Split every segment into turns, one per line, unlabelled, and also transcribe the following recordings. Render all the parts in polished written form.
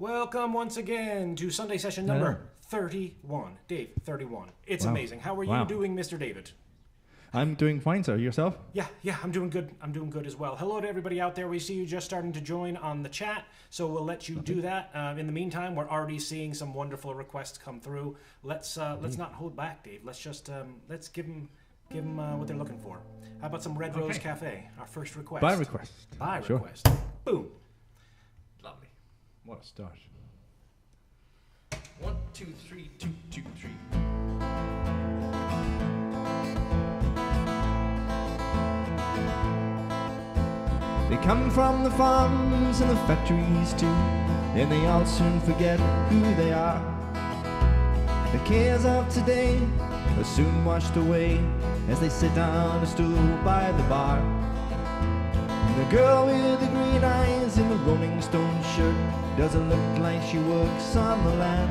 Welcome once again to Sunday session number 31. Dave, 31. It's amazing. How are you doing, Mr. David?
I'm doing fine, sir. Yourself?
Yeah, I'm doing good. I'm doing good as well. Hello to everybody out there. We see you just starting to join on the chat, so we'll let you do that. In the meantime, we're already seeing some wonderful requests come through. Let's not hold back, Dave. Let's just let's give them what they're looking for. How about some Red Rose Cafe? Our first request.
By request.
By
Sure.
request. Boom.
Lovely. What a start.
1, 2, 3, 2, 2, 3.
They come from the farms and the factories too, and they all soon forget who they are. The cares of today are soon washed away as they sit on a stool by the bar. And the girl with the green eyes in the Rolling Stone shirt doesn't look like she works on the land.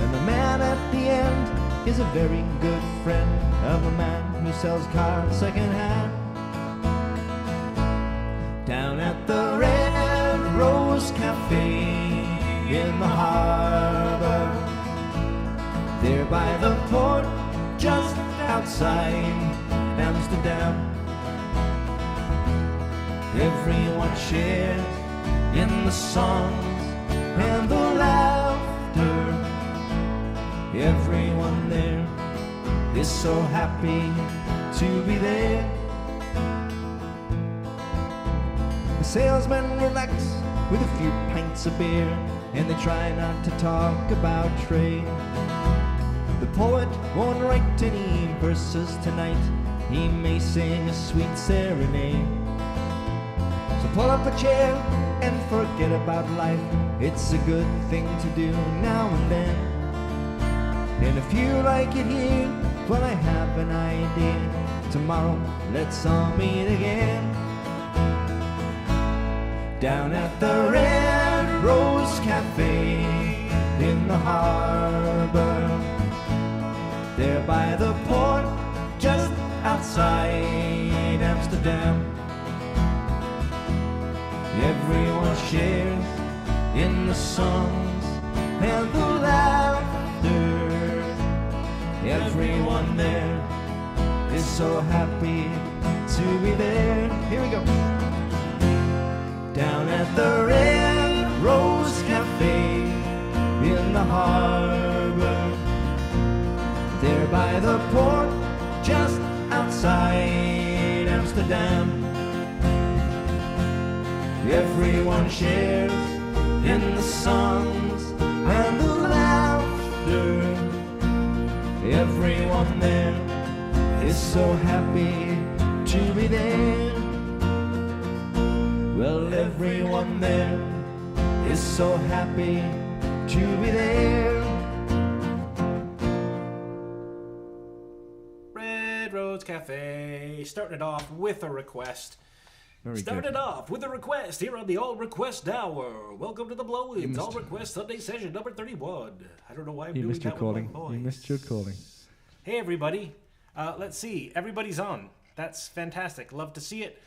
And the man at the end is a very good friend of a man who sells cars secondhand. Down at the Red Rose Cafe in the harbor, there by the port just outside Amsterdam. Everyone shares in the songs and the laughter. Everyone there is so happy to be there. The salesmen relax with a few pints of beer, and they try not to talk about trade. The poet won't write any verses tonight. He may sing a sweet serenade. So pull up a chair and forget about life. It's a good thing to do now and then. And if you like it here, well, I have an idea. Tomorrow, let's all meet again. Down at the Red Rose Cafe in the harbor, there by the port just outside Amsterdam. Everyone shares in the songs and the laughter. Everyone there is so happy to be there. Here we go. Down at the Red Rose Cafe in the harbor, there by the port just outside Amsterdam. Everyone shares in the songs and the laughter. Everyone there is so happy to be there. Well, everyone there is so happy to be there.
Red Rose Cafe, starting it off with a request. Started off with a request here on the All Request Hour. Welcome to the Blow-Ins, All Request Sunday Session number 31. I don't know why I'm doing that with my voice.
You missed your calling.
Hey, everybody. Let's see. Everybody's on. That's fantastic. Love to see it.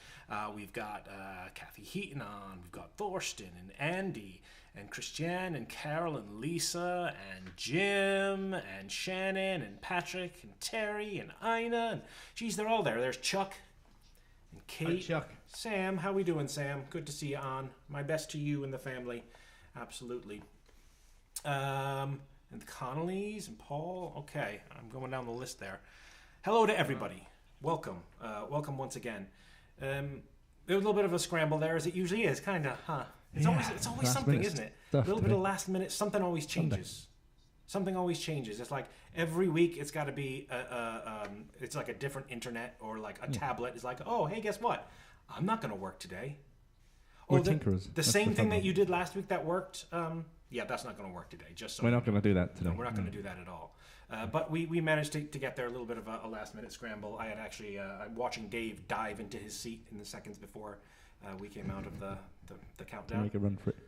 We've got Kathy Heaton on. We've got Thorsten and Andy and Christiane and Carol and Lisa and Jim and Shannon and Patrick and Terry and Ina. And, geez, they're all there. There's Chuck and Kate.
Hi, Chuck.
Sam, how we doing, Sam? Good to see you on. My best to you and the family. Absolutely. And the Connollys and Paul. Okay, I'm going down the list there. Hello to everybody. Welcome. Welcome once again. There was a little bit of a scramble there, as it usually is, kind of, huh? It's always something, isn't it? A little bit of last minute. Something always changes. Something always changes. It's like every week it's got to be it's like a different internet or like a tablet. It's like, oh, hey, guess what? I'm not going to work today.
Or tinkerers.
The same thing that you did last week that worked. Yeah, that's not going to work today. Just so
we're not going to do that today.
No, we're not going to do that at all. But we managed to get there, a little bit of a last-minute scramble. I had actually, I'm watching Dave dive into his seat in the seconds before we came out of the countdown.
To make a run for it.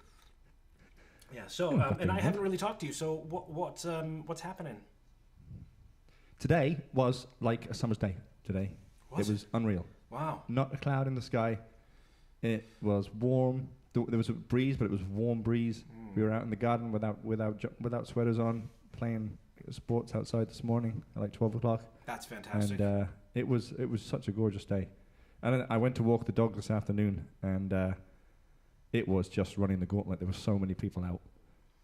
Yeah, so, and I haven't really talked to you, so what's happening?
Today was like a summer's day today. It was unreal.
Wow.
Not a cloud in the sky. It was warm, there was a breeze, but it was a warm breeze. We were out in the garden without sweaters on, playing sports outside this morning at like 12 o'clock.
That's fantastic.
And it was such a gorgeous day. And then I went to walk the dog this afternoon, and it was just running the gauntlet. There were so many people out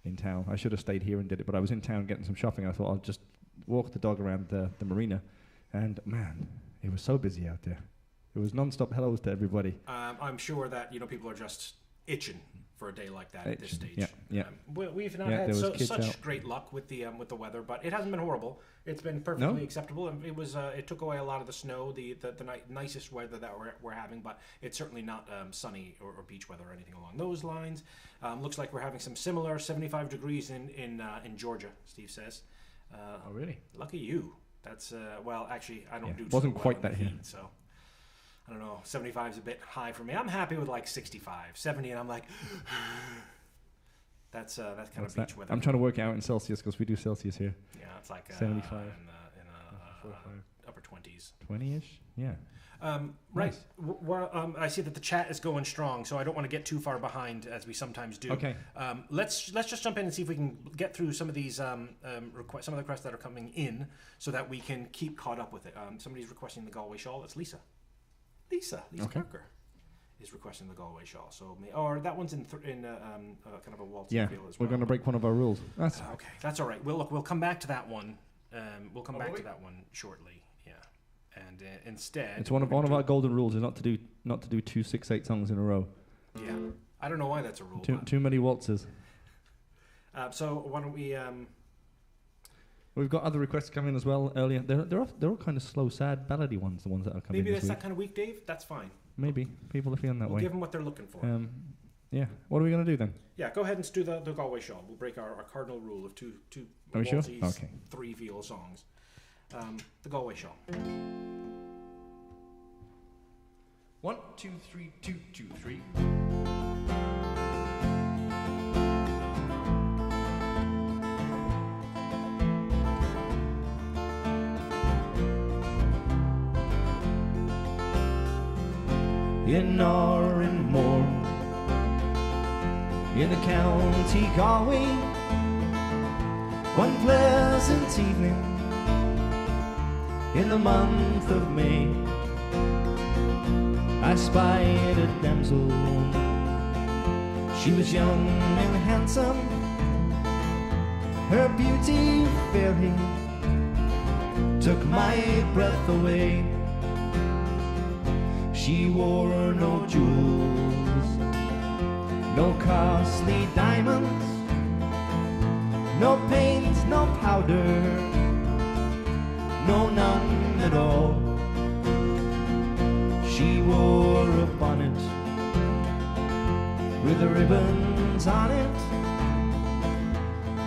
in town. I should have stayed here and did it, but I was in town getting some shopping. I thought I'll just walk the dog around the marina, and man, it was so busy out there. It was non-stop hellos to everybody.
I'm sure that people are just itching for a day like that at this stage.
Yeah.
We've not had such great luck with the weather, but it hasn't been horrible. It's been perfectly acceptable. And it was it took away a lot of the snow, the nicest weather that we're having, but it's certainly not sunny or beach weather or anything along those lines. Looks like we're having some similar 75 degrees in Georgia. Steve says.
Oh really?
Lucky you. That's well, actually, I don't do.
Wasn't
so
quite
well
that here.
So. I don't know, 75 is a bit high for me. I'm happy with like 65, 70, and I'm like, that's kind of beach weather.
I'm trying to work out in Celsius because we do Celsius here.
Yeah, it's like
75
in upper 20s.
20-ish, yeah.
Right. Nice. I see that the chat is going strong, so I don't want to get too far behind as we sometimes do.
Okay.
Let's just jump in and see if we can get through some of these some of the requests that are coming in, so that we can keep caught up with it. Somebody's requesting the Galway Shawl. It's Lisa. Lisa Parker is requesting the Galway Shawl. So, or that one's in kind of a waltz feel as well.
We're going to break one of our rules. That's
okay. That's all right. We'll come back to that one. We'll come back to that one shortly. Yeah, and instead,
it's one of our golden rules is not to do 2 6/8 songs in a row.
Yeah, I don't know why that's a rule.
Too many waltzes.
So why don't we?
We've got other requests coming as well earlier. They're all kind of slow, sad, ballady ones. The ones that are coming.
Maybe
that's
that kind of week, Dave. That's fine.
Maybe people are feeling that way.
We'll give them what they're looking for.
Yeah. What are we going to do then?
Yeah, go ahead and do the Galway Shawl. We'll break our cardinal rule of two
are we sure?
Okay. 3 veal songs. The Galway Shawl.
1 2 3 2 2 3. In Oranmore, in the county Galway, one pleasant evening in the month of May, I spied a damsel. She was young and handsome, her beauty fairy took my breath away. She wore no jewels, no costly diamonds, no paint, no powder, no none at all. She wore a bonnet with ribbons on it,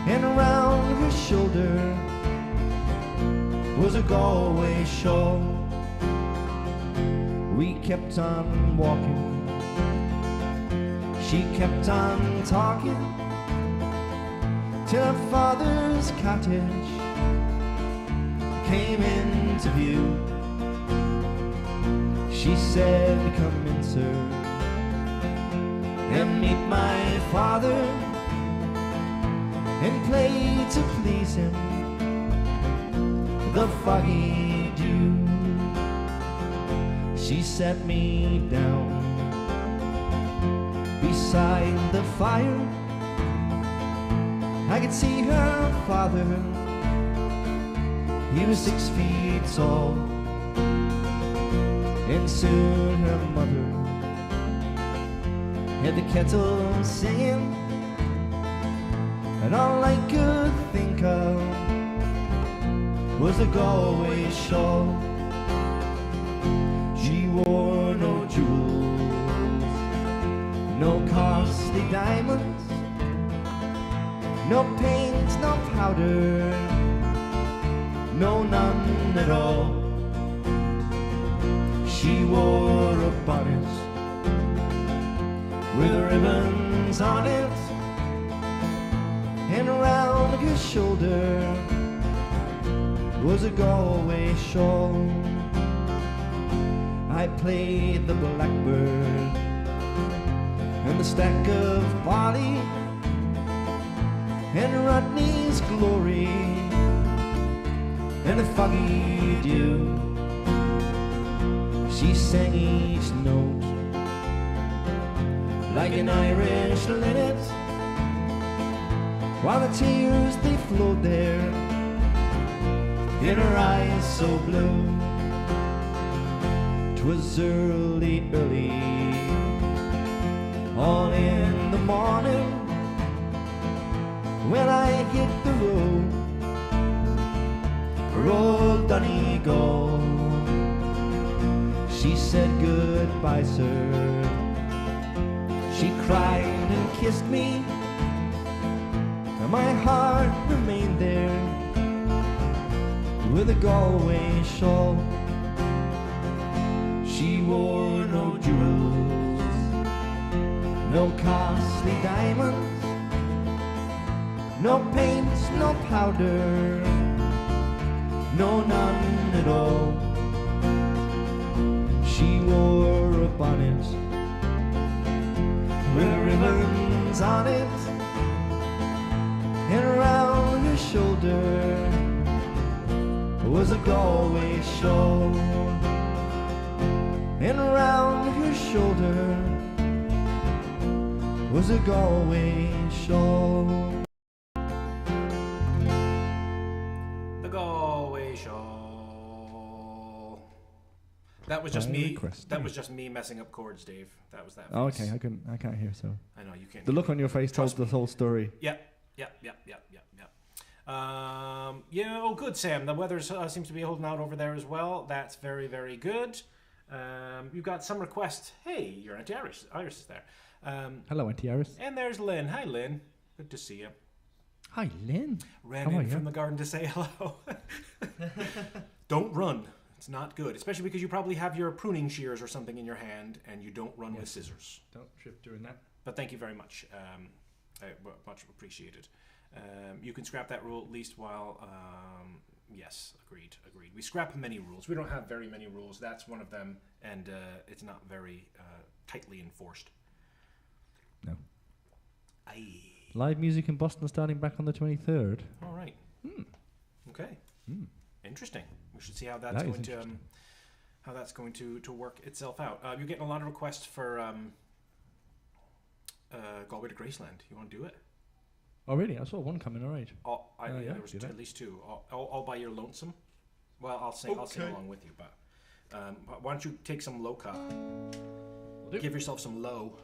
and around her shoulder was a Galway shawl. We kept on walking, she kept on talking, till her father's cottage came into view. She said, "Come in, sir, and meet my father, and play to please him the foggy dew." She sat me down beside the fire. I could see her father, he was 6 feet tall, and soon her mother had the kettle singing, and all I could think of was the Galway shawl. She wore no jewels, no costly diamonds, no paint, no powder, no none at all. She wore a bonnet with ribbons on it, and around her shoulder was a Galway shawl. I played the blackbird and the stack of barley and Rodney's glory and the foggy dew. She sang each note like an Irish linnet, while the tears they flowed there in her eyes so blue. 'Twas early, early on in the morning when I hit the road for old Donegal. She said goodbye, sir. She cried and kissed me, and my heart remained there with a Galway shawl. She wore no jewels, no costly diamonds, no paints, no powder, no none at all. She wore a bonnet with ribbons on it, and around her shoulder was a Galway shawl, and around her shoulder was a Galway shawl.
The Galway Shawl. That was just me. That was just me messing up chords, Dave. That was that.
Oh, okay, I can't hear. So
I know you can't.
The look on your face tells the whole story.
Yep. Yeah. Oh, good, Sam. The weather seems to be holding out over there as well. That's very, very good. You've got some requests. Hey, your Auntie Iris is there.
Hello, Auntie Iris.
And there's Lynn. Hi, Lynn. Good to see you.
Hi, Lynn.
Ran in from the garden to say hello. Don't run. It's not good, especially because you probably have your pruning shears or something in your hand, and you don't run with scissors.
Don't trip doing that.
But thank you very much. Much appreciated. You can scrap that rule at least while... yes, agreed. We scrap many rules. We don't have very many rules. That's one of them, and it's not very tightly enforced.
No.
Aye.
Live music in Boston starting back on the 23rd.
All right. Okay. Interesting. We should see how that's going to work itself out. You're getting a lot of requests for Galway to Graceland. You want to do it?
Oh, really? I saw one coming. All right.
There was at least two. All by your lonesome. Well, I'll sing along with you, but why don't you take some low cut? Give yourself some low.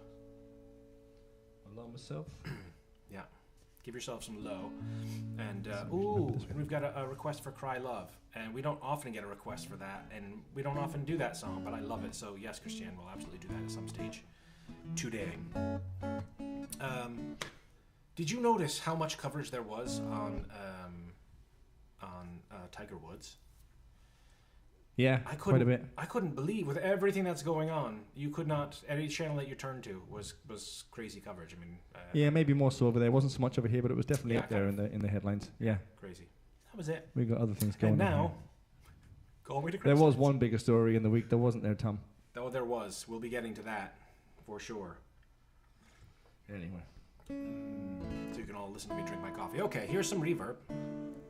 Allow myself.
Yeah. Give yourself some low. And and we've got a request for Cry Love. And we don't often get a request for that, and we don't often do that song, but I love it. So yes, Christiane will absolutely do that at some stage today. Did you notice how much coverage there was on Tiger Woods?
Yeah, quite a bit.
I couldn't believe, with everything that's going on, you could not. Any channel that you turned to was crazy coverage. I mean,
yeah, maybe more so over there. It wasn't so much over here, but it was definitely up there in the headlines. Yeah,
crazy. That was it.
We got other things going.
And now, Galway to Graceland.
There was one bigger story in the week. There wasn't there, Tom?
Oh, there was. We'll be getting to that for sure.
Anyway.
So you can all listen to me drink my coffee. Okay, here's some reverb,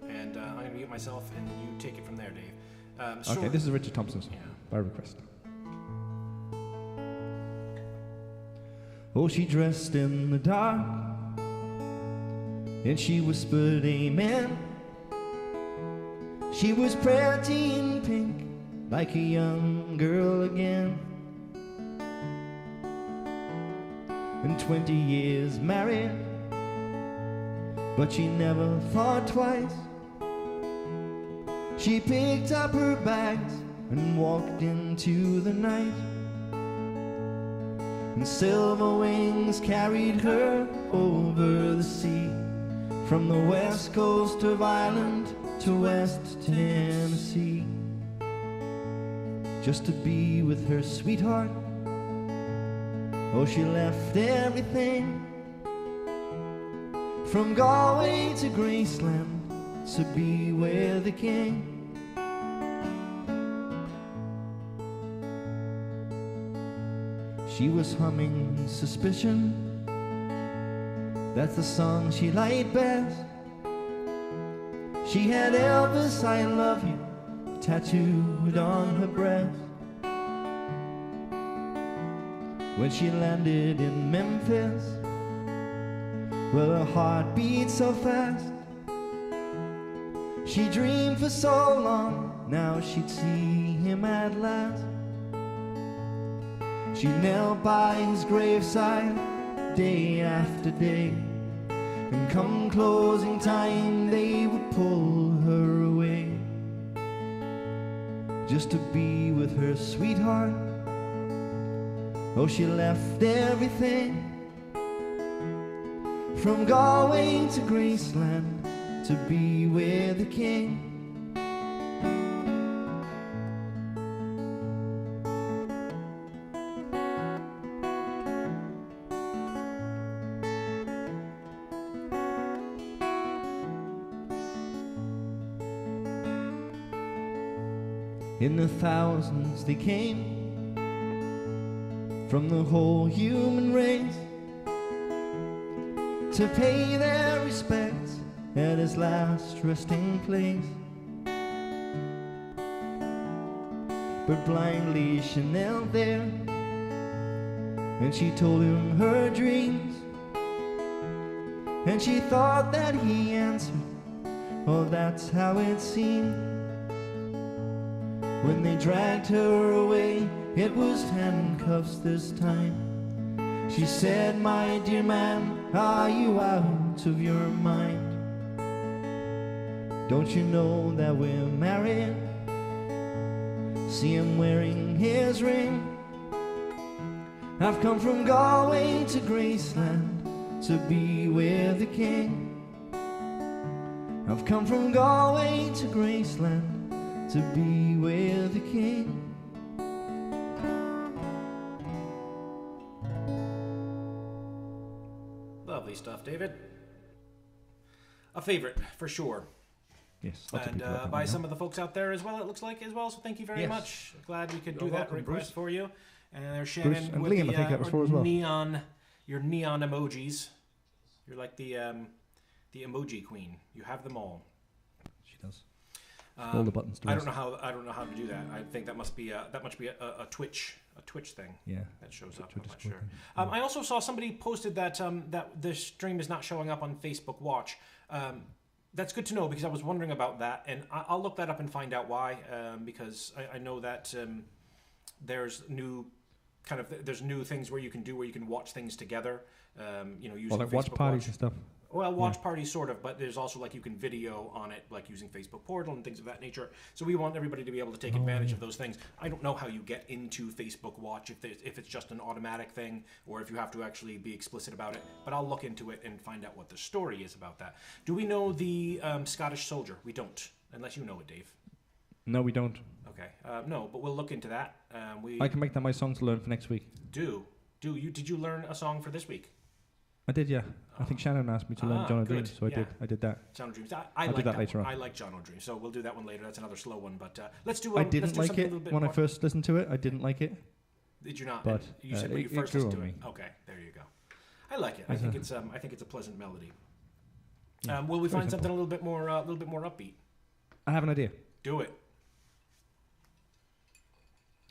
and I'm going to mute myself, and you take it from there, Dave.
Okay, this is Richard Thompson's by request. Oh, she dressed in the dark, and she whispered amen. She was pretty in pink, like a young girl again. And 20 years married, but she never thought twice. She picked up her bags and walked into the night, and silver wings carried her over the sea, from the west coast of Ireland to West Tennessee, just to be with her sweetheart. Oh, she left everything, from Galway to Graceland, to be with the king. She was humming Suspicion. That's the song she liked best. She had Elvis, I Love You tattooed on her breast. When she landed in Memphis, well, her heart beat so fast. She dreamed for so long, now she'd see him at last. She knelt by his graveside day after day, and come closing time they would pull her away, just to be with her sweetheart. Oh, she left everything, from Galway to Graceland, to be with the king. In the thousands they came, from the whole human race, to pay their respects at his last resting place. But blindly she knelt there, and she told him her dreams, and she thought that he answered, oh, that's how it seemed. When they dragged her away, it was handcuffs this time. She said, my dear man, are you out of your mind? Don't you know that we're married? See him wearing his ring. I've come from Galway to Graceland to be with the king. I've come from Galway to Graceland to be with the king.
Lovely stuff, David. A favorite for sure.
Yes,
and by some of the folks out there as well, it looks like as well. So thank you very much. Glad we could do that request for you. And there's Shannon
and
with
Liam,
the
I think that was for as well.
your neon emojis. You're like the emoji queen. You have them all.
She does. All the buttons.
I don't know how to do that. I think that must be a Twitch thing.
Yeah,
that shows up. I'm not sure. I also saw somebody posted that that the stream is not showing up on Facebook Watch. That's good to know, because I was wondering about that, and I'll look that up and find out why. Because I know that there's new things where you can watch things together. Using
like
Facebook
watch parties
Watch.
and stuff.
Well, watch parties sort of, but there's also like you can video on it, like using Facebook Portal and things of that nature. So we want everybody to be able to take advantage of those things. I don't know how you get into Facebook Watch, if it's just an automatic thing or if you have to actually be explicit about it. But I'll look into it and find out what the story is about that. Do we know the Scottish soldier? We don't, unless you know it, Dave.
No, we don't.
Okay, no, but we'll look into that.
I can make that my song to learn for next week.
Did you learn a song for this week?
I did, yeah. I think Shannon asked me to learn John O'Dreams, so I did that.
John O'Dreams.
I'll do that later on.
I like John O'Dreams, so we'll do that one later. That's another slow one, but let's do.
I didn't like it when I first listened to it. I didn't like it.
Did you not?
But
you said when you first listened to it. Okay, there you go. I like it. I think it's a pleasant melody. Yeah, will we find something a little bit more upbeat?
I have an idea.
Do it.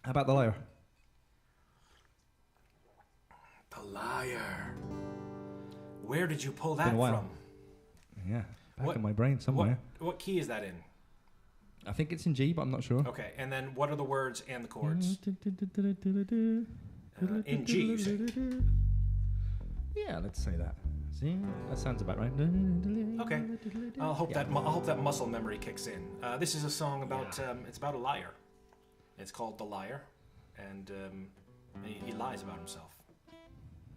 How about The Liar?
The Liar. Where did you pull that from?
Yeah, back in my brain somewhere.
What key is that in?
I think it's in G, but I'm not sure.
Okay, and then what are the words and the chords? In G, you said.
Yeah, let's say that. See, that sounds about right.
Okay, I'll hope that muscle memory kicks in. This is a song about it's about a liar. It's called The Liar, and he lies about himself.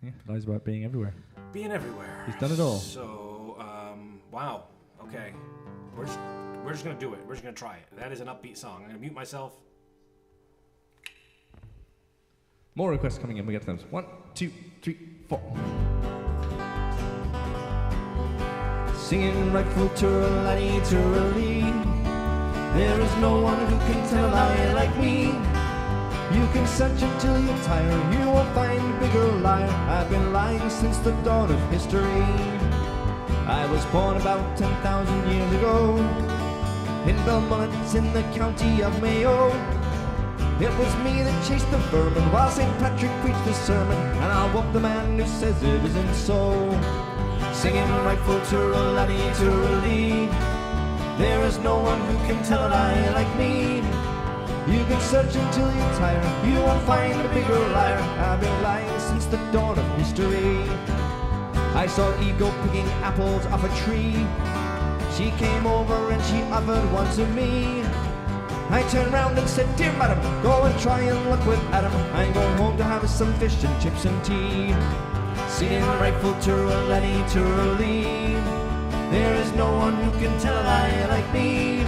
Yeah, lies about being everywhere.
Being everywhere.
He's done it all.
So, wow. Okay, we're just gonna do it. We're just gonna try it. That is an upbeat song. I'm gonna mute myself.
More requests coming in. We get to them. 1, 2, 3, 4. Singing rightful turrelly, turrelly. There is no one who can tell a lie like me. You can search until you're tired, you won't find a bigger liar. I've been lying since the dawn of history. I was born about 10,000 years ago in Belmont, in the county of Mayo. It was me that chased the vermin while St. Patrick preached the sermon, and I woke the man who says it isn't so. Singing rifle tooralati toorali, there is no one who can tell a lie like me. You can search until you're tired, you won't find a bigger liar. I've been lying since the dawn of history. I saw Eagle picking apples off a tree. She came over and she offered one to me. I turned round and said, dear madam, go and try and look with Adam. I'm going home to have some fish and chips and tea. Singing rifle tooralati toorali, there is no one who can tell a lie like me.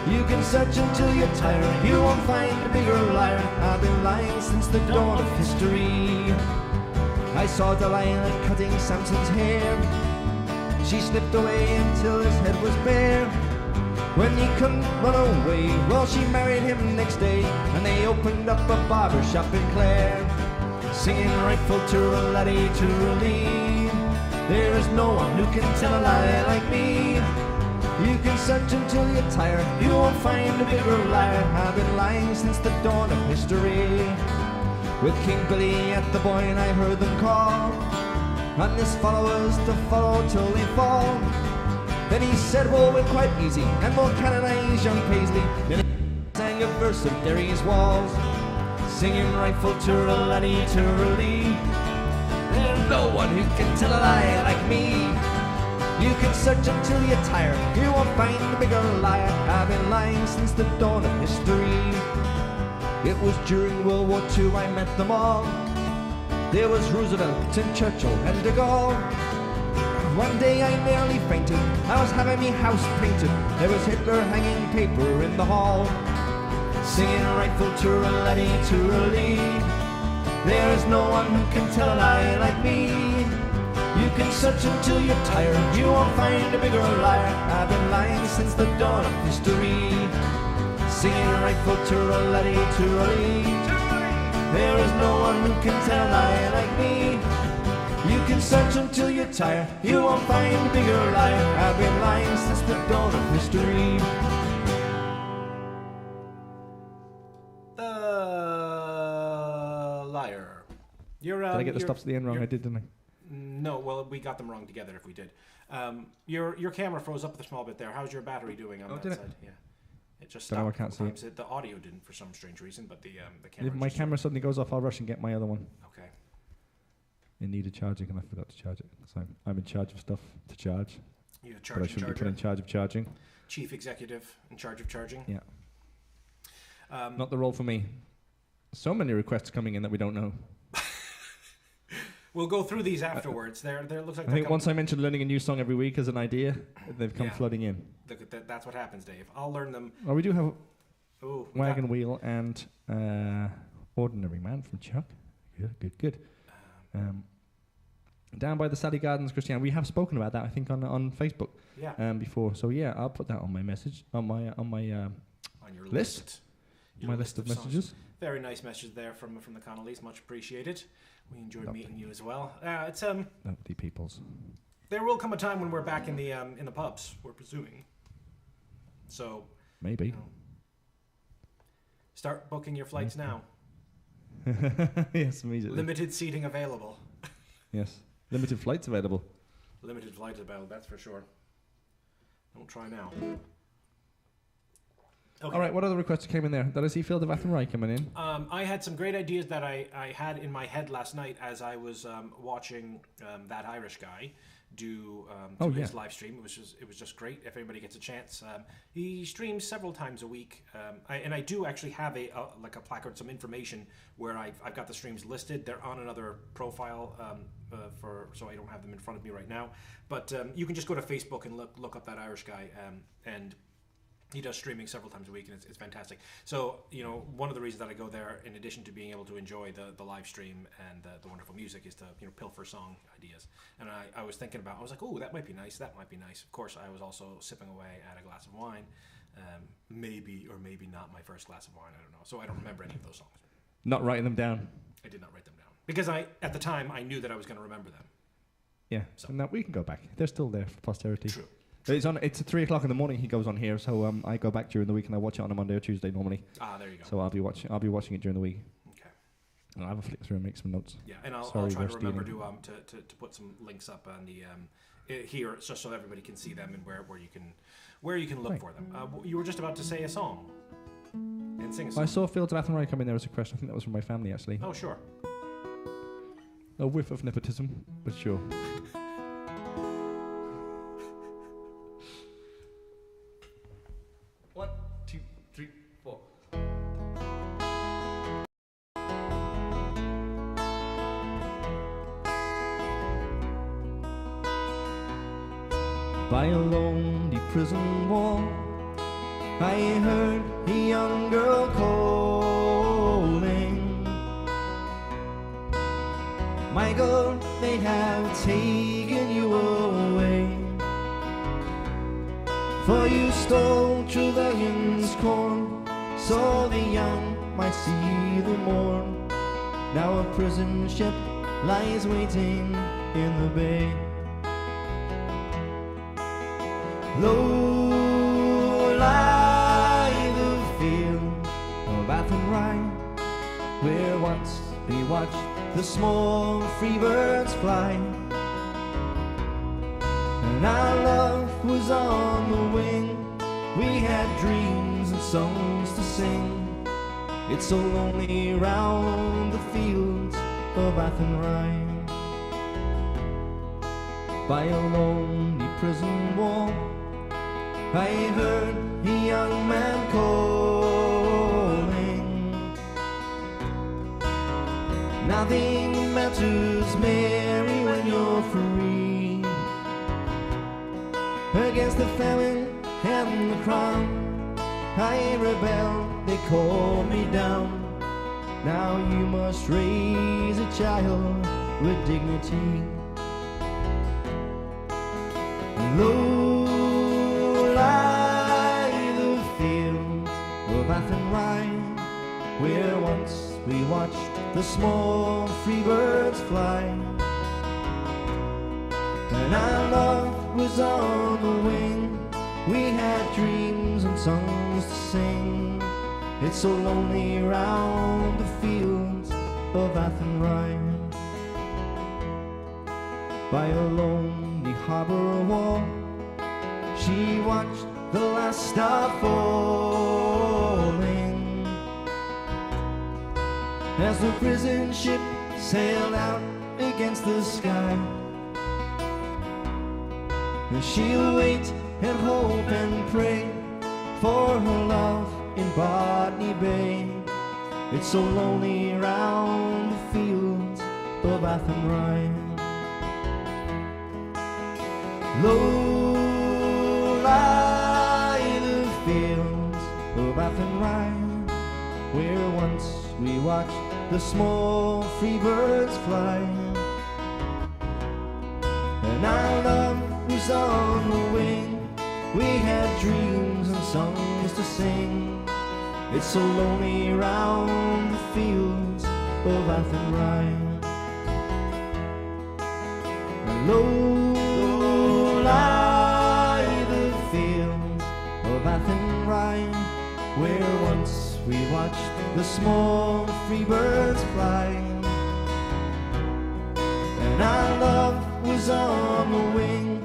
You can search until you're tired, you won't find a bigger liar. I've been lying since the dawn of history. I saw Delilah cutting Samson's hair. She slipped away until his head was bare. When he couldn't run away, well, she married him next day, and they opened up a barber shop in Clare. Singing rifle tooralati toorali, there is no one who can tell a lie like me. You can search until you're tired, you won't find a bigger liar. I've been lying since the dawn of history. With King Billy at the Boyne, I heard them call on his followers to follow till they fall. Then he said, well, we're quite easy, and we'll canonize young Paisley. Then he sang a verse of Derry's walls, singing rifle tooralati toorali, there's no one who can tell a lie like me. You can search until you're tired, you won't find a bigger liar. I've been lying since the dawn of history. It was during World War II I met them all. There was Roosevelt and Churchill and de Gaulle. One day I nearly fainted, I was having me house painted. There was Hitler hanging paper in the hall, singing rifle tooralati toorali, there is no one who can tell a lie like me. You can search until you're tired, you won't find a bigger liar. I've been lying since the dawn of history. Singing rifle tooralati toorali, there is no one who can tell a lie like me. You can search until you're tired, you won't find a bigger liar. I've been lying since the dawn of history.
Liar. Did
I get the stops at the end wrong? I did, didn't I?
No, well, we got them wrong together if we did. Your camera froze up a small bit there. How's your battery doing on that side? Yeah. It just stopped.
I can't see it.
The audio didn't for some strange reason, but the camera.
If my camera suddenly goes off, I'll rush and get my other one.
Okay.
It needed charging, and I forgot to charge it. So I'm in charge of stuff to charge.
You're a
but I shouldn't be put in charge of charging.
Chief executive in charge of charging.
Yeah. Not the role for me. So many requests coming in that we don't know.
We'll go through these afterwards. There looks like.
I think once I mentioned learning a new song every week as an idea, they've come flooding in.
That's what happens, Dave. I'll learn them.
Well, we do have Wagon Wheel and Ordinary Man from Chuck. Good. Down by the Sally Gardens, Christian. We have spoken about that, I think, on Facebook.
Yeah.
Before. So yeah, I'll put that on my message on your list. My list of messages.
Songs. Very nice message there from the Connollys. Much appreciated. We enjoyed meeting you as well. It's
Lovely peoples.
There will come a time when we're back in the pubs. We're presuming. So
maybe.
Start booking your flights now.
Yes, immediately.
Limited seating available.
Yes, limited flights available.
Limited flights available. That's for sure. Don't try now. Okay.
All right, what other requests came in there? Did I see Field of Athenry coming in?
I had some great ideas that I had in my head last night as I was watching that Irish guy do his live stream. It was just great. If anybody gets a chance, he streams several times a week, I do actually have a placard, some information where I've got the streams listed. They're on another profile so I don't have them in front of me right now. But you can just go to Facebook and look up that Irish guy and. He does streaming several times a week, and it's fantastic. So, one of the reasons that I go there, in addition to being able to enjoy the live stream and the wonderful music, is to pilfer song ideas. And I was thinking about, I was like, oh, that might be nice. That might be nice. Of course, I was also sipping away at a glass of wine, maybe or maybe not my first glass of wine. I don't know. So I don't remember any of those songs.
Not writing them down.
I did not write them down. Because at the time, I knew that I was going to remember them.
Yeah, so now we can go back. They're still there for posterity.
True.
It's at 3 o'clock in the morning. He goes on here, so I go back during the week and I watch it on a Monday or Tuesday normally.
Ah, there you go.
So I'll be watching it during the week.
Okay.
And I'll have a flick through and make some notes.
Yeah, and I'll try to remember to put some links up on the here, just so everybody can see them and where you can look for them. You were just about to say a song and sing a song.
I saw Fields of Athenry come in there as a question. I think that was from my family actually.
Oh, sure.
A whiff of nepotism, but sure. One, two, three, four. By a lonely prison wall, I heard a young girl calling. Michael, they have taken you away, for you stole Trevellion's corn, so the young might see the morn. Now a prison ship lies waiting in the bay. Low lie the field of Athenry, where once we watched the small free birds fly, and our love was on the wing. We had dreams and songs to sing. It's so lonely round the fields of Athenry. By a lonely prison wall, I heard a young man calling. Nothing matters, Mary, when you're free. Against the famine and the crown, I rebelled, they called me down. Now you must raise a child with dignity. Low lie the fields of Athenry, where once we watched the small free birds fly, and our love was on the wing. We had dreams and songs to sing. It's so lonely round the fields of Athenry. By a lonely harbour wall, she watched the last star falling, as the prison ship sailed out against the sky. And she'll wait and hope and pray for her love in Botany Bay. It's so lonely round the fields of Athenry. Low lie the fields of Athenry, where once we watched the small free birds fly, and our love was on the wing. We had dreams and songs to sing. It's so lonely round the fields of Athenry. Low lie the fields of Athenry, where once we watched the small free birds fly, and our love was on the wing.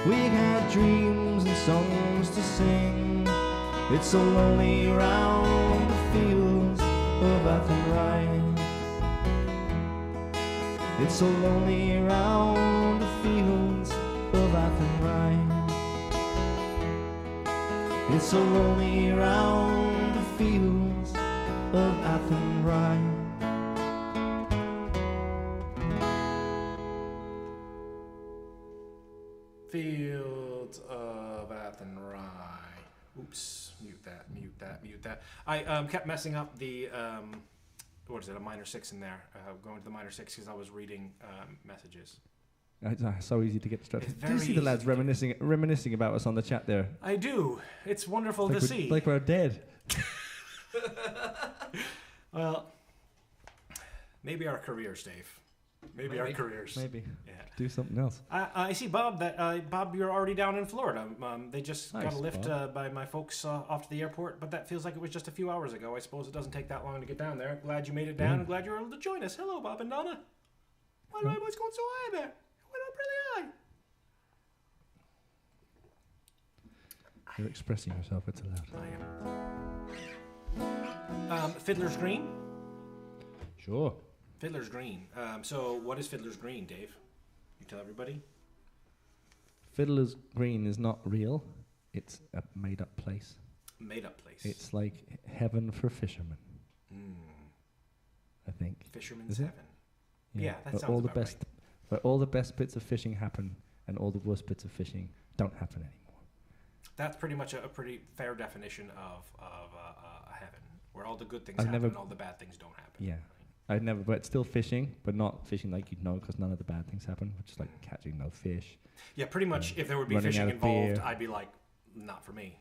We had dreams and songs to sing. It's so lonely round the fields of Athenry. It's so lonely round the fields of Athenry. It's so lonely round the fields of Athenry.
Fields of Athenry. Oops, mute that. I kept messing up the, what is it, a minor 6 in there. Going to the minor 6 because I was reading messages.
It's so easy to get distracted. Do you see the lads reminiscing about us on the chat there?
I do. It's wonderful to see.
Like we're dead.
Well, Maybe our careers, Dave. Maybe our careers.
Maybe.
Yeah.
Do something else.
I see, Bob. Bob, you're already down in Florida. They just
Nice,
got a lift
Bob.
by my folks off to the airport, but that feels like it was just a few hours ago. I suppose it doesn't take that long to get down there. Glad you made it down. Glad you were able to join us. Hello, Bob and Donna. Why do I always going so high there? I went up really high.
You're expressing yourself. It's allowed.
I am. Fiddler's Green.
Sure.
Fiddler's Green. So, what is Fiddler's Green, Dave? You tell everybody.
Fiddler's Green is not real. It's a made-up place.
Made-up place.
It's like heaven for fishermen. I think.
Fisherman's
Is it?
heaven. Yeah, that
But
sounds
all the
about
best, But all the best bits of fishing happen, and all the worst bits of fishing don't happen anymore.
That's pretty much a pretty fair definition of heaven, where all the good things
I've
happen
never-
and all the bad things don't happen.
Yeah. I'd never, but still fishing, but not fishing like you'd know, because none of the bad things happen, which is like catching no fish.
Yeah, pretty much. If there would be
Running
fishing
out of
involved,
beer.
I'd be like, not for me,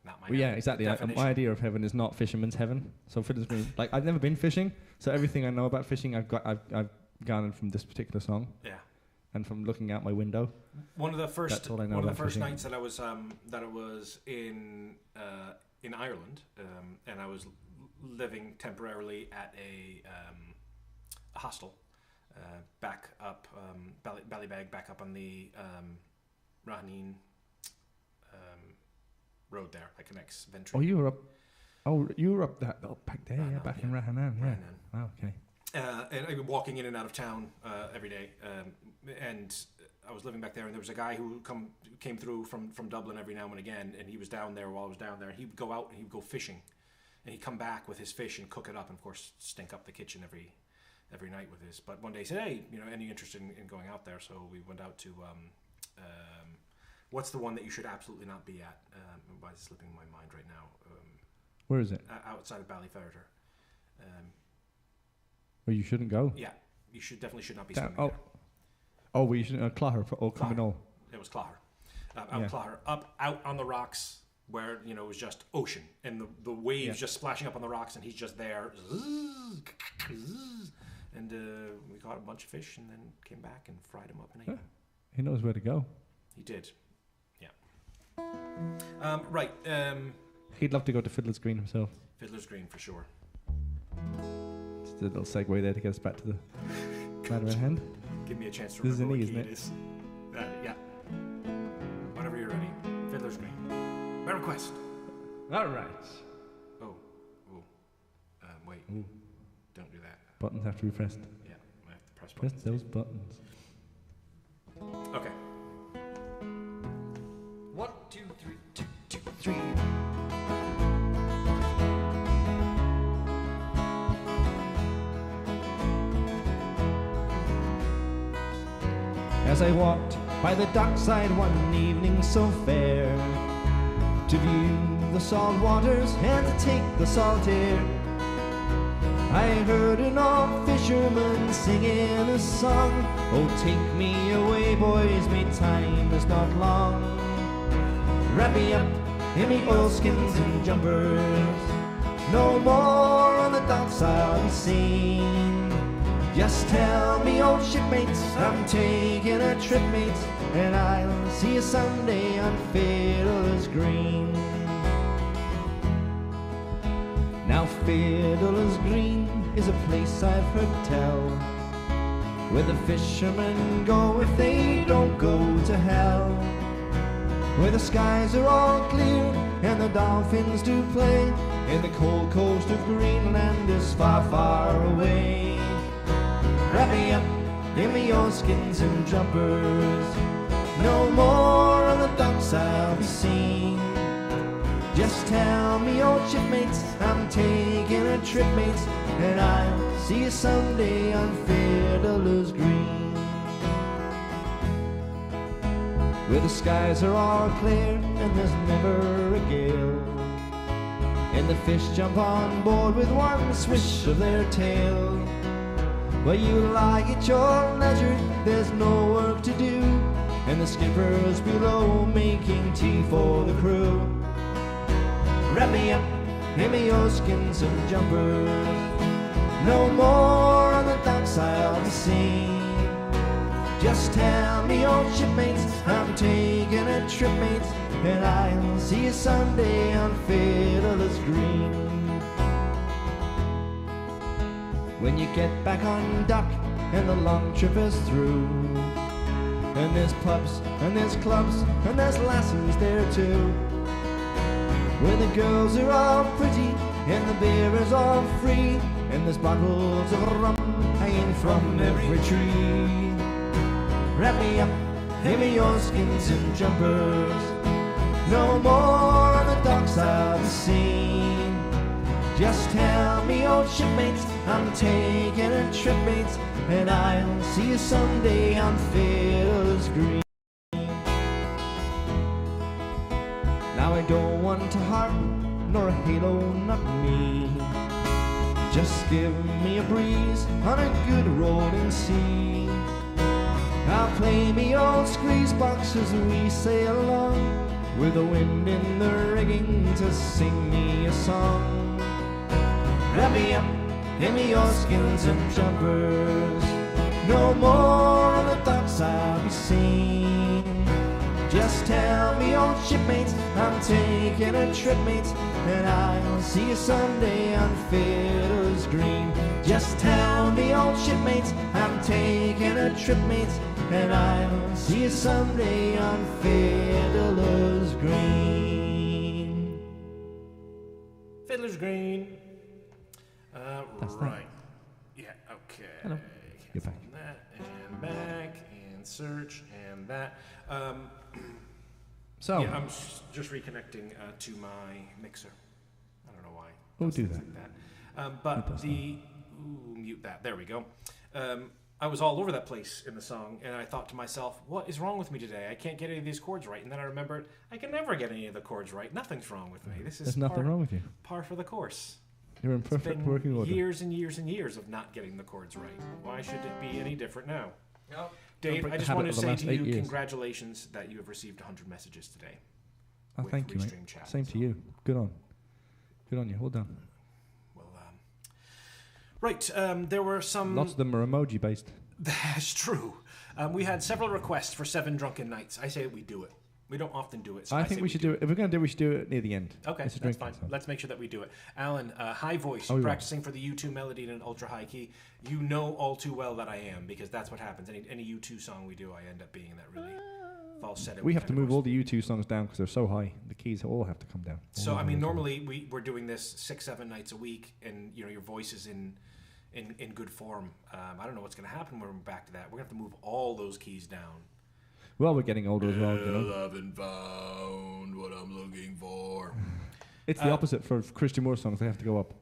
not my.
Well, yeah,
heaven.
exactly.
Definition.
My idea of heaven is not fisherman's heaven. So Fiddler's Green, like I've never been fishing, so everything I know about fishing, I've garnered from this particular song.
Yeah.
And from looking out my window.
One of the first,
That's all I know
one of the
about
first
fishing.
nights that I was in Ireland, and I was living temporarily at a hostel, back up Ballybag, back up on the Rahaneen road there that connects Ventry.
Oh, you were up that back there, yeah, back in Rahannan, yeah.
Rahannan.
Wow, okay.
And I've been walking in and out of town every day, and I was living back there, and there was a guy who came through from Dublin every now and again, and he was down there while I was down there. He would go out and he would go fishing, and he'd come back with his fish and cook it up, and of course stink up the kitchen every night with his. But one day he said, "Hey, any interest in going out there?" So we went out to what's the one that you should absolutely not be at? Why is it slipping my mind right now?
Where is it?
Outside of Ballyferriter.
Where you shouldn't go?
Yeah, you definitely should not be
Down-
swimming there.
Oh, well, you shouldn't. Clogher or Cumminall.
It was Clogher.
Yeah.
Clogher. Out on the rocks where, it was just ocean. And the waves just splashing up on the rocks, and he's just there. And we caught a bunch of fish and then came back and fried them up and ate them.
He knows where to go.
He did. Yeah. Right.
He'd love to go to Fiddler's Green himself.
Fiddler's Green for sure.
Just a little segue there to get us back to the matter at hand.
Give me a chance to
This is
remember
an E,
what key
isn't
it is. Yeah. Whenever you're ready. Fiddler's Green. My request.
All right.
Oh. Wait.
Ooh.
Don't do that.
Buttons have to be pressed.
Yeah, I have to press
Press
buttons.
those buttons.
Okay.
1, 2, 3, 2, 2, 3. As I walked by the dockside one evening so fair, to view the salt waters and to take the salt air, I heard an old fisherman singing a song. Oh, take me away, boys, me time is not long. Wrap me up in me oilskins and jumpers, no more on the docks I'll be seen. Just tell me, old shipmates, I'm taking a trip, mates, and I'll see you someday on Fiddler's Green. Now Fiddler's Green is a place I've heard tell, where the fishermen go if they don't go to hell, where the skies are all clear and the dolphins do play, and the cold coast of Greenland is far, far away. Wrap me up in me oilskins and jumpers, no more on the docks I'll be seen. Just tell me, old shipmates, I'm taking a trip, mates, and I'll see you someday on Fiddler's Green, where the skies are all clear and there's never a gale, and the fish jump on board with one swish of their tail. Where you lie at your leisure, there's no work to do, and the skipper's below making tea for the crew. Wrap me up in me oilskins and jumpers, no more on the docks I'll be seen. Just tell me, old shipmates, I'm taking a trip, mates, and I'll see you Sunday on Fiddler's Green. When you get back on dock and the long trip is through, and there's pubs, and there's clubs, and there's lassies there too, where the girls are all pretty, and the beer is all free, and there's bottles of rum hanging from every tree. Wrap me up, give me your skins and jumpers. No more on the docks I'll be seen. Just tell me, old shipmates, I'm taking a trip, mates, and I'll see you someday on Fiddler's Green. Now I don't want a harp nor a halo, not me. Just give me a breeze on a good rolling sea. I'll play me old squeeze box as we sail along, with the wind in the rigging to sing me a song. Wrap me up, give me your skins and jumpers. No more on the docks I'll be seen. Just tell me, old shipmates, I'm taking a trip, mates, and I'll see you someday on Fiddler's Green. Just tell me, old shipmates, I'm taking a trip, mates, and I'll see you someday on Fiddler's Green.
Fiddler's Green.
That's
Right. Yeah, okay.
Hello. You're back.
That, and back, and search, and that.
So,
yeah, I'm just reconnecting to my mixer. I don't know why.
We'll do that.
Like that. But the... Ooh, mute that. There we go. I was all over that place in the song, and I thought to myself, what is wrong with me today? I can't get any of these chords right. And then I remembered, I can never get any of the chords right. Nothing's wrong with me. This is
there's nothing wrong with you.
Par for the course.
You're in
It's
perfect
been
working order.
years and years and years of not getting the chords right. Why should it be any different now?
No.
Dave,
break
I
the
just
habit
wanted
of
to
the
say
last
to
8
you,
years.
congratulations that you have received 100 messages today.
Oh,
with
thank you, mate.
Restream Chat.
Same to you. Good on. Good on you. Well done.
Well, right, there were some...
Lots of them are emoji based.
That's true. We had several requests for 7 drunken nights. I say we do it. We don't often do it. So
I think we should do it. If we're going to do it, we should do it near the end.
Okay,
It's a
that's
drinking
fine.
song.
Let's make sure that we do it. Alan, high voice,
Oh, we will.
practicing for the U2 melody in an ultra high key. You know all too well that I am, because that's what happens. Any U2 song we do, I end up being in that really falsetto.
We have to
kind of
move
voice.
all the U2 songs down because they're so high. The keys all have to come down.
So,
All
I
of
mean,
them.
normally we're doing this 6-7 nights a week, and you know your voice is in good form. I don't know what's going to happen when we're back to that. We're going to have to move all those keys down.
Well, we're getting older as well, you know.
I haven't found what I'm looking for.
It's the opposite for Christian Moore songs. They have to go up.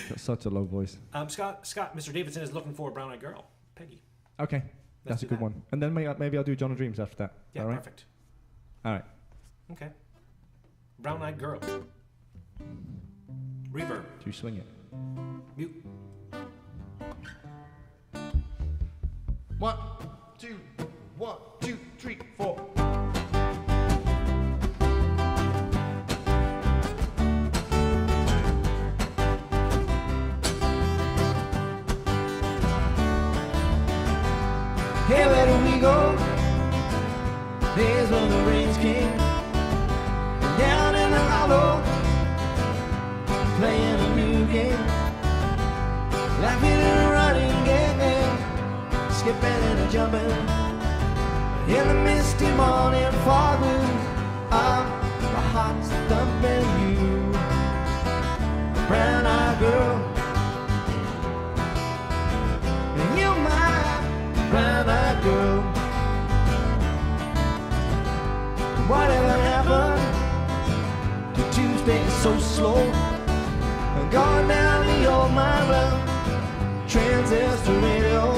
Got such a low voice.
Scott, Mr. Davidson is looking for a brown-eyed girl, Peggy.
Okay, that's a
do
good
that.
one. And then maybe I'll do John of Dreams after that.
Yeah,
all right?
perfect.
All right.
Okay. Brown-eyed girl. Reverb.
Do you swing it?
Mute.
1, 2, 1, 2, 3, 4. Hey, where do we go? Here's where the rains came. Down in the hollow, playing a new game. Laughing and running, getting, skipping and jumping. In the misty morning fog, my heart's thumping you, brown-eyed girl. And you're my brown-eyed girl. Whatever happened to Tuesday so slow? Going down the old mine road, transistor radio,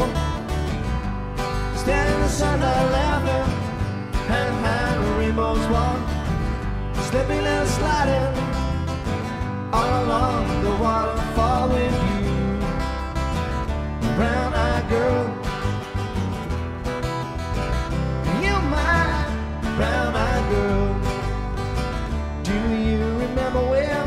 standing in the sunlight laughing, hand in hand with rainbows walk, slipping and sliding all along the waterfall with you, brown-eyed girl. You're my brown-eyed girl. Do you remember when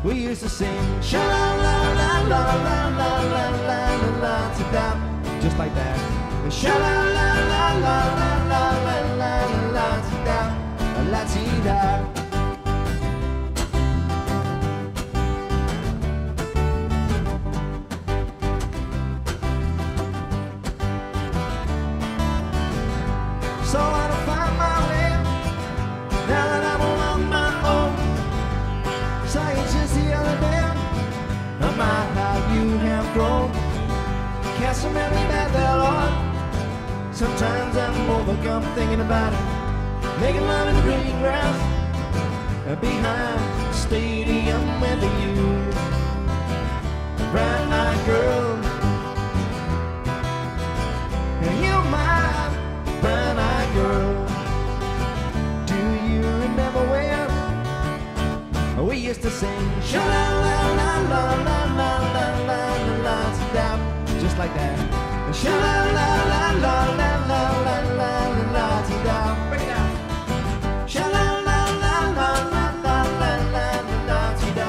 we used to sing sha la la la la la la la la la la, just like that. Sha la la la la la la la la la la la. So I don't find my way now that I'm on my own. Saying just the other day, about how you have grown. Can't remember that there, Lord. Sometimes I'm overcome thinking about it. Making love in the green grass behind the stadium with you, bright-eyed girl. You're my bright-eyed girl. Do you remember when we used to sing sha la la la la la la la la la la, just like that. Sha la la la la la la la la la la. Break it down. Sha la la la la la la la la la la.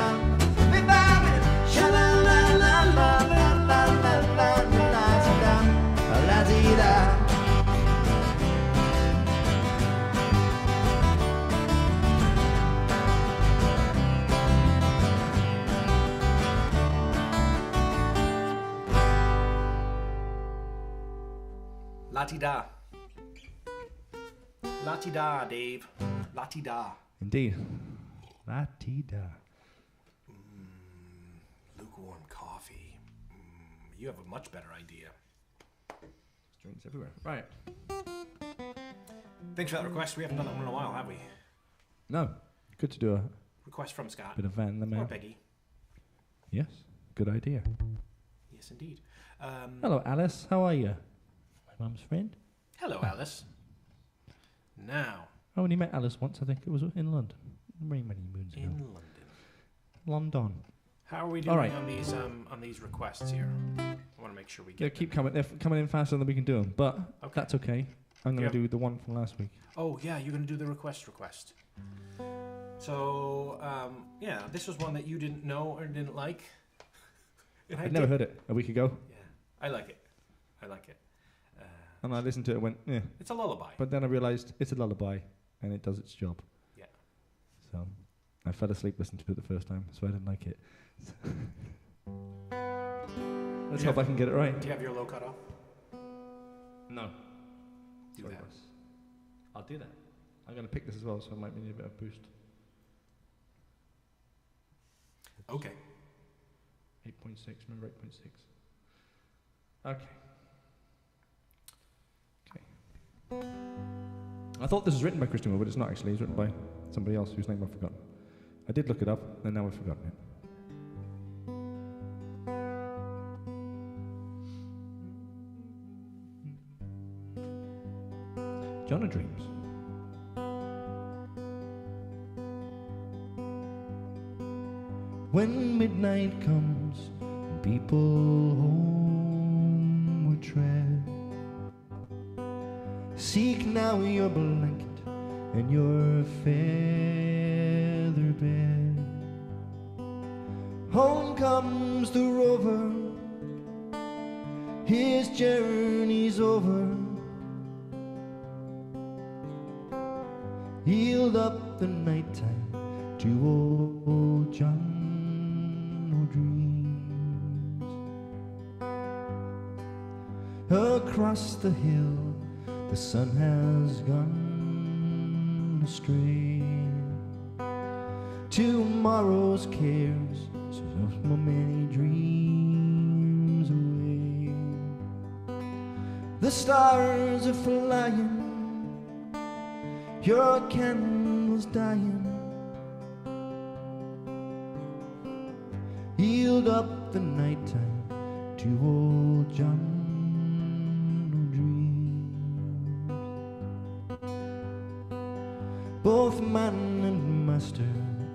Big baby. Sha la la la la la la la la la la.
La-ti-da. La-ti-da, Dave. La-ti-da.
Indeed. La-ti-da.
Lukewarm coffee. You have a much better idea.
Drinks everywhere. Right.
Thanks for that request. We haven't done that one in a while, have we?
No. Good to do a
Request from Scott.
bit of Van the
Or
Man.
Peggy.
Yes. Good idea.
Yes, indeed.
Hello, Alice. How are you? My mum's friend.
Hello, Alice. Now,
I only met Alice once. I think it was in London. Many moons ago.
in London.
London.
How are we
All
doing
right.
on these requests here? I want to make sure we
They
get
keep coming. They're coming in faster than we can do them, but
Okay.
that's okay. I'm going
Yeah.
to do the one from last week.
Oh, yeah, you're going to do the request. So, yeah, this was one that you didn't know or didn't like. And
I'd never heard it a week ago,
Yeah, I like it.
and I listened to it and went, yeah.
It's a lullaby.
But then I realised it's a lullaby, and it does its job.
Yeah.
So I fell asleep listening to it the first time, so I didn't like it. Let's hope I can get it right.
Do you have your low cut off?
No.
Do
Sorry,
that.
boss. I'll do that. I'm going to pick this as well, so it might need a bit of boost.
Okay.
8.6, remember 8.6. Okay. I thought this was written by Christian Moore, but it's not actually. It's written by somebody else whose name I've forgotten. I did look it up, and now I've forgotten it. John of Dreams. When midnight comes and people homeward tread, seek now your blanket and your feather bed. Home comes the rover, his journey's over. Yield up the nighttime to old John O'Dreams. Across the hill the sun has gone astray. Tomorrow's cares so many dreams away. The stars are flying, your candle's dying. Yield up the nighttime to old John O'Dreams. Both man and master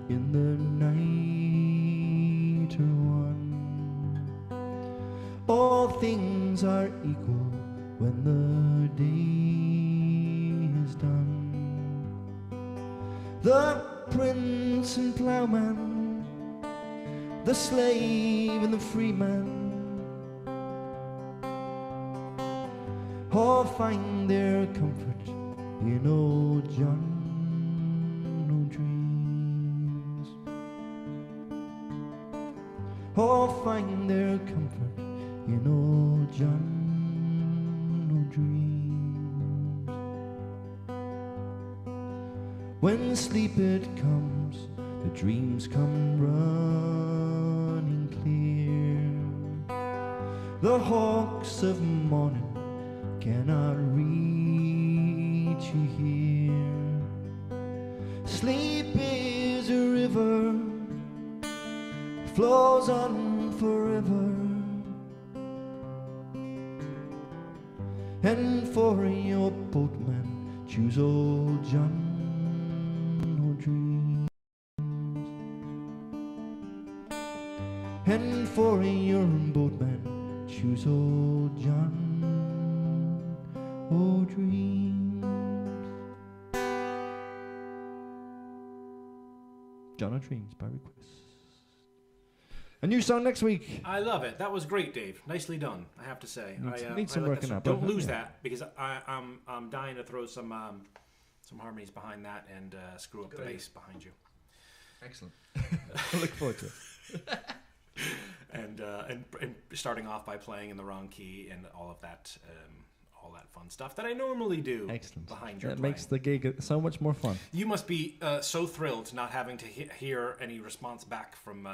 in the night are one. All things are equal when the day is done. The prince and plowman, the slave and the free man all find their comfort in old John O'Dreams. All find their comfort in old John O'Dreams. When sleep it comes, the dreams come running clear. The hawks of morning cannot reach you here. Sleep is a river, flows on forever, and for your boatman choose old John O'Dreams. And for your boatman choose old John O'Dreams. John O'Dreams by request. A new song next week.
I love it. That was great, Dave. Nicely done, I have to say.
Needs some working up.
Don't lose that, because I'm dying to throw some harmonies behind that and screw up the bass behind you.
Excellent. I look forward to it.
and starting off by playing in the wrong key and all of that fun stuff that I normally do.
Excellent.
Behind your
That
playing.
makes the gig so much more fun.
You must be so thrilled not having to hear any response back from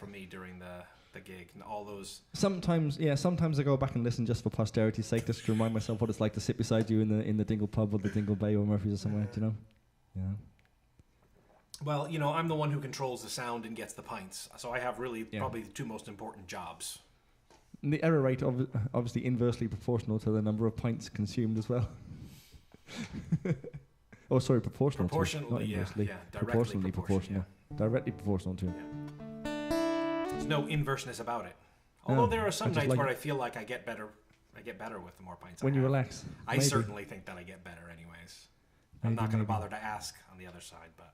me during the gig and all those.
Sometimes I go back and listen just for posterity's sake, just to remind myself what it's like to sit beside you in the Dingle pub or the Dingle Bay or Murphy's or somewhere. Do you know? Yeah.
Well, I'm the one who controls the sound and gets the pints, so I have really probably the two most important jobs.
And the error rate obviously inversely proportional to the number of pints consumed as well. Oh, sorry, proportional.
Proportionally,
to, not inversely.
yeah.
Proportionally proportional.
Yeah.
Directly proportional to.
Yeah. There's no inverseness about it. Although there are some nights where I feel like I get better with the more pints.
When you relax.
I certainly think that I get better, anyways. I'm not going to bother to ask on the other side, but.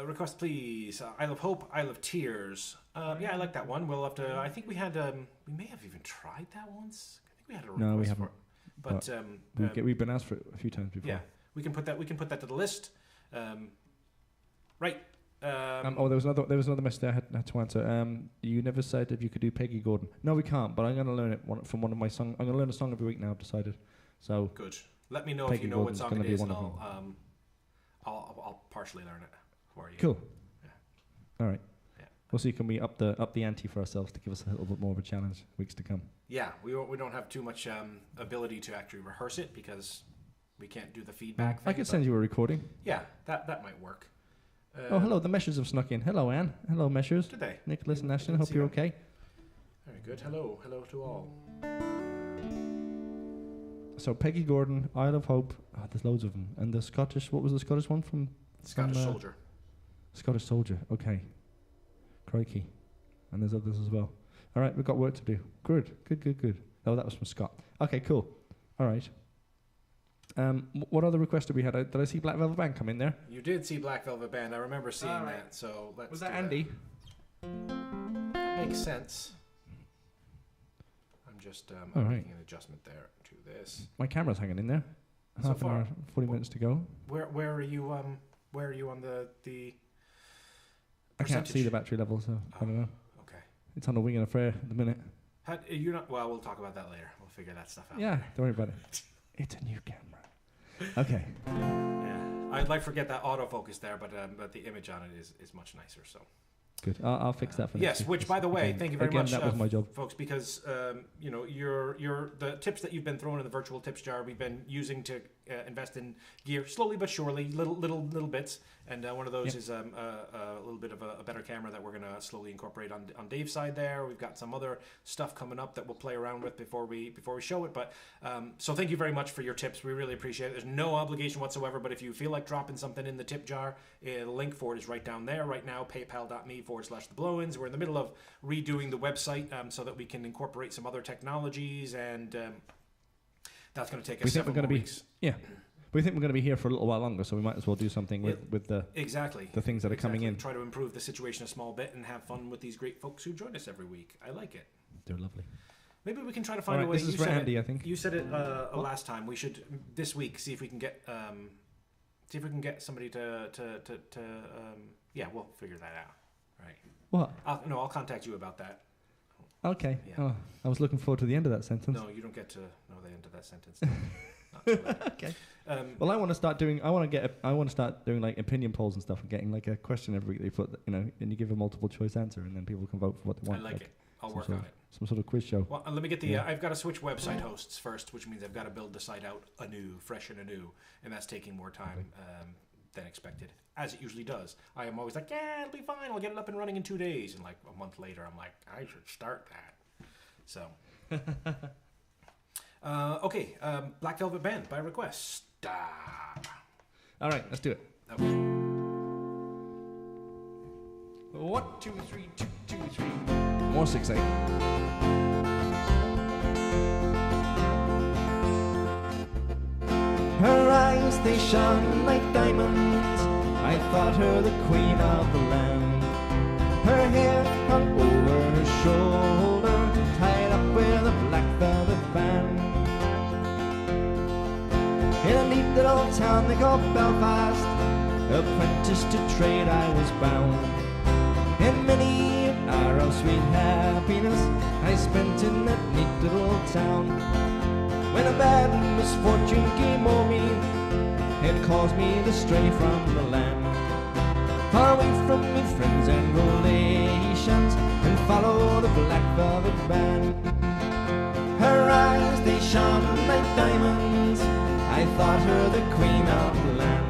Request please. Isle of Hope, Isle of Tears. Yeah, I like that one. We'll have to. I think we had. We may have even tried that once. I think we had a request.
No, we haven't.
But
we've been asked for it a few times before.
Yeah, we can put that to the list. Right.
There was another message I had to answer. You never said if you could do Peggy Gordon. No, we can't. But I'm going to learn it from one of my songs. I'm going to learn a song every week now. I've decided. So
good. Let me know
Peggy
if you know
Gordon's
what song it is, and
one
I'll partially learn it for you.
Cool.
Yeah.
All right.
Yeah.
We'll see. Can we up the ante for ourselves to give us a little bit more of a challenge weeks to come?
Yeah, we don't have too much ability to actually rehearse it because we can't do the feedback.
I could send you a recording.
Yeah, that might work.
Oh, hello. The Meshers have snuck in. Hello, Anne. Hello, Meshers.
Did they?
Nicholas and Ashton. Hope you're okay.
Very good. Hello to all.
So Peggy Gordon, Isle of Hope. Oh, there's loads of them. And the Scottish. What was the Scottish one from?
Scottish Soldier.
Scottish Soldier. Okay. Crikey. And there's others as well. All right, we've got work to do. Good. Oh, that was from Scott. Okay, cool. All right. What other requests did we had? Did I see Black Velvet Band come in there?
You did see Black Velvet Band. I remember seeing that. So let's.
Was that Andy?
That makes sense. I'm just making an adjustment there to this.
My camera's hanging in there. Half an hour, 40 minutes to go.
Where are you? Where are you on the?
I can't see the battery level, so I don't know.
Okay.
It's on a wing and a prayer at the minute.
You're not. Well, we'll talk about that later. We'll figure that stuff out.
Yeah, don't worry about it. It's a new camera. Okay.
Yeah, I'd like to forget that autofocus there, but the image on it is much nicer. So.
Good. I'll fix that for next week.
Which, by the way, thank you very much.
That was my job,
folks, because your the tips that you've been throwing in the virtual tips jar, we've been using to invest in gear slowly but surely, little bits. And one of those is a little bit of a better camera that we're going to slowly incorporate on Dave's side there. We've got some other stuff coming up that we'll play around with before we show it. But so thank you very much for your tips. We really appreciate it. There's no obligation whatsoever, but if you feel like dropping something in the tip jar, the link for it is right down there right now, paypal.me/the blow-ins. We're in the middle of redoing the website so that we can incorporate some other technologies, and that's going to take us several more weeks.
Yeah. we think we're going to be here for a little while longer, so we might as well do something with the
exactly
the things that are coming in.
Try to improve the situation a small bit and have fun with these great folks who join us every week. I like it.
They're lovely.
Maybe we can try to find a way.
This is for Andy, I think.
You said it last time. We should this week see if we can get somebody to yeah, we'll figure that out. Right.
What?
I'll contact you about that.
Okay.
Yeah.
Oh, I was looking forward to the end of that sentence.
No, you don't get to know the end of that sentence. Not so late.
Okay. Well, I want to start doing like opinion polls and stuff, and getting like a question every week. They put, and you give a multiple choice answer, and then people can vote for what they want.
I like it. I'll work on it.
Some sort of quiz show.
Well, let me get the. I've got to switch website hosts first, which means I've got to build the site out fresh and anew, and that's taking more time than expected, as it usually does. I am always like, yeah, it'll be fine. I'll get it up and running in 2 days, and like a month later, I'm like, I should start that. So, okay, Black Velvet Band by request.
All right, let's do it.
Okay.
1, 2, 3, 2, 2, 3. More 6, 8. Her eyes, they shone like diamonds. I thought her the queen of the land. Her hair hung over her shoulder, tied up with a black velvet band. In a neat little town they call Belfast, apprentice to trade I was bound. And many an hour of sweet happiness I spent in that neat little town. When a bad misfortune came over me, it caused me to stray from the land, far away from my friends and relations, and follow the black velvet band. Her eyes, they shone like diamonds. I thought her the queen of the land.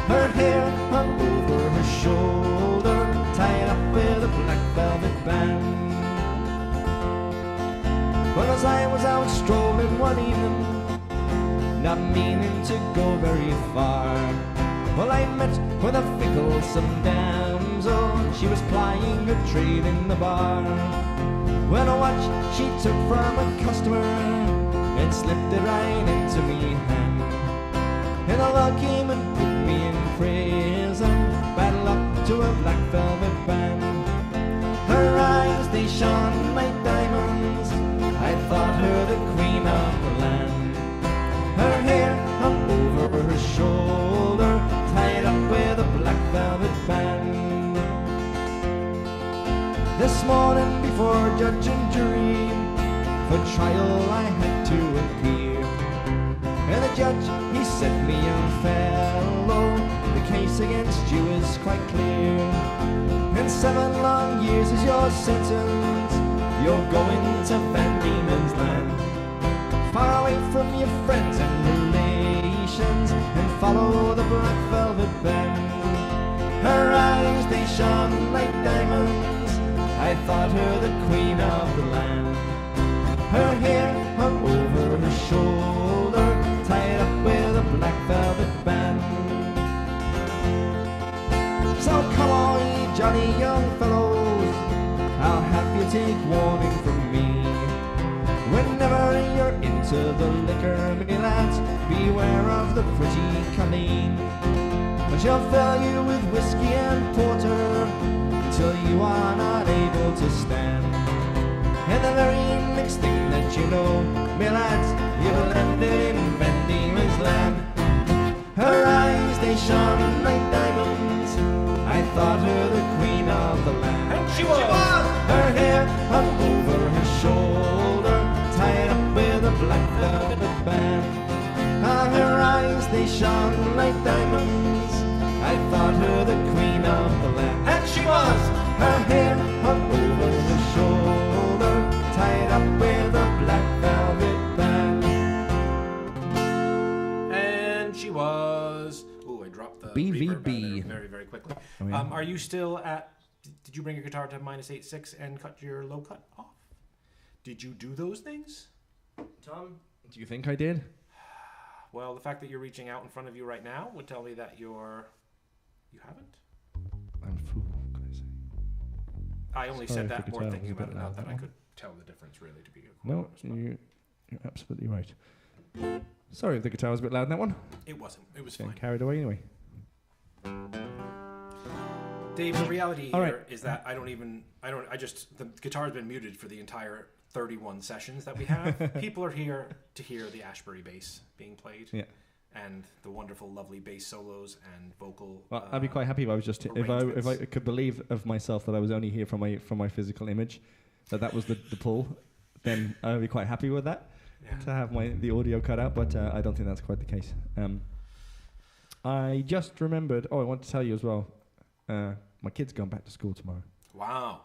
Her hair hung over her shoulder, tied up with a black velvet band. But as I was out strolling one evening, not meaning to go very far, well, I met with a ficklesome damsel. She was plying her trade in the bar. When a watch she took from a customer and slipped it right into me hand, and the law came and put me in prison, bad luck to a black velvet band. Her eyes, they shone like diamonds. I thought her the queen of the land. Her hair hung over her shoulder, tied up with a black velvet band. This morning before judge and jury, for trial I had to appear, and the judge, he said, me young fellow, the case against you is quite clear. And 7 long years is your sentence. You're going to Van Diemen's Land, far away from your friends and relations, and follow the black velvet band. Her eyes, they shone like diamonds. I thought her the queen of the land. Her hair hung over her shoulder, tied up with a black velvet band. So come on, ye jolly young fellows, I'll have you take warning from me. Whenever you're into the liquor, me lads, beware of the pretty Colleen. But she'll fill you with whiskey and porter till you are not able to stand. And the very next thing that you know, me lads, you'll end in Van Diemen's Land. Her eyes, they shone like diamonds. I thought her the queen of the land.
And she was!
Her hair hung over her shoulder, tied up with a black velvet band. Ah, her eyes, they shone like diamonds. I thought her the queen of the land.
And she was!
Her hair hung over her shoulder, tied up with a black velvet band.
And she was... Ooh, I dropped the reverb
BVB.
very, very quickly.
Oh, yeah.
Are you still at... Did you bring your guitar to -8.6 and cut your low cut off? Did you do those things?
Tom, do you think I did?
Well, the fact that you're reaching out in front of you right now would tell me that you haven't.
I'm a fool, what can I say?
I only
Sorry
said
if
that
you could
more
tell
thinking
it was a
about
bit
it now
loud,
that I
that
could tell the difference really to be quite
No,
honest. But
you're absolutely right. Sorry if the guitar was a bit loud in that one.
It wasn't. It was
Getting
fine.
carried away anyway.
Dave, the reality
All
here
right.
is that the guitar's been muted for the entire 31 sessions that we have. People are here to hear the Ashbury bass being played.
Yeah.
And the wonderful, lovely bass solos and vocal.
Well, I'd be quite happy if I was just if I could believe of myself that I was only here for my physical image, that was the pull. Then I would be quite happy with that, to have the audio cut out. But I don't think that's quite the case. I just remembered. Oh, I want to tell you as well. My kid's going back to school tomorrow.
Wow.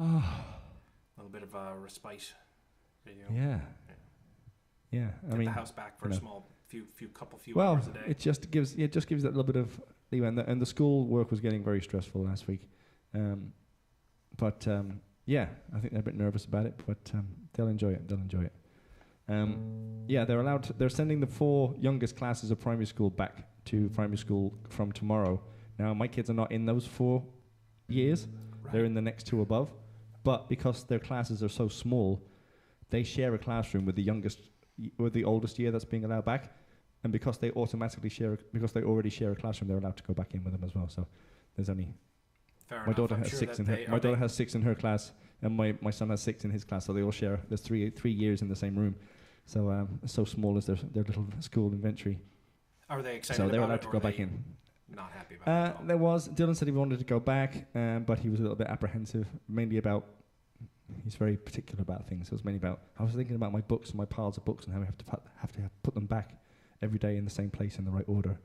A little bit of a respite.
Yeah.
Get the house back for a small few
well,
hours a day.
it just gives that little bit of leeway. And the school work was getting very stressful last week. But I think they're a bit nervous about it, but they'll enjoy it. They're sending the 4 youngest classes of primary school back to primary school from tomorrow. Now, my kids are not in those 4 years. Right. They're in the next 2 above. But because their classes are so small, they share a classroom with the oldest year that's being allowed back. And because they already share a classroom, they're allowed to go back in with them as well. So there's only...
Fair
my
enough.
daughter has 6 in her. My daughter has 6 in her class, and my son has 6 in his class. So they all share. There's 3 years in the same room. So small is their little school inventory.
Are they excited?
So they're
about
allowed
it,
to go back in.
Not happy about it.
Dylan said he wanted to go back, but he was a little bit apprehensive, mainly about. He's very particular about things. So it was mainly about. I was thinking about my books and my piles of books and how we have to put them back every day in the same place in the right order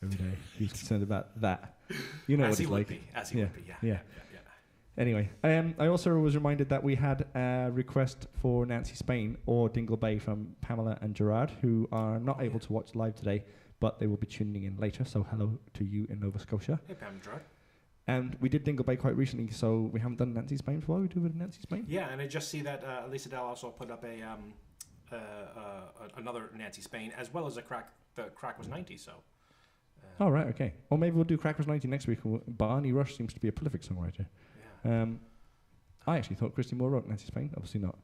every day. He's concerned about that. You know what it's like.
As he would be. Yeah.
Anyway, I also was reminded that we had a request for Nancy Spain or Dingle Bay from Pamela and Gerard, who are not able to watch live today, but they will be tuning in later. So hello to you in Nova Scotia.
Hey, Pam and Gerard.
And we did Dingle Bay quite recently, so we haven't done Nancy Spain before. We do with Nancy Spain.
Yeah, and I just see that Lisa Dell also put up another Nancy Spain, as well as the crack was 90. So.
Oh right, okay. Or maybe we'll do Crack was 90 next week. Barney Rush seems to be a prolific songwriter. Yeah. I actually thought Christy Moore wrote Nancy Spain. Obviously not.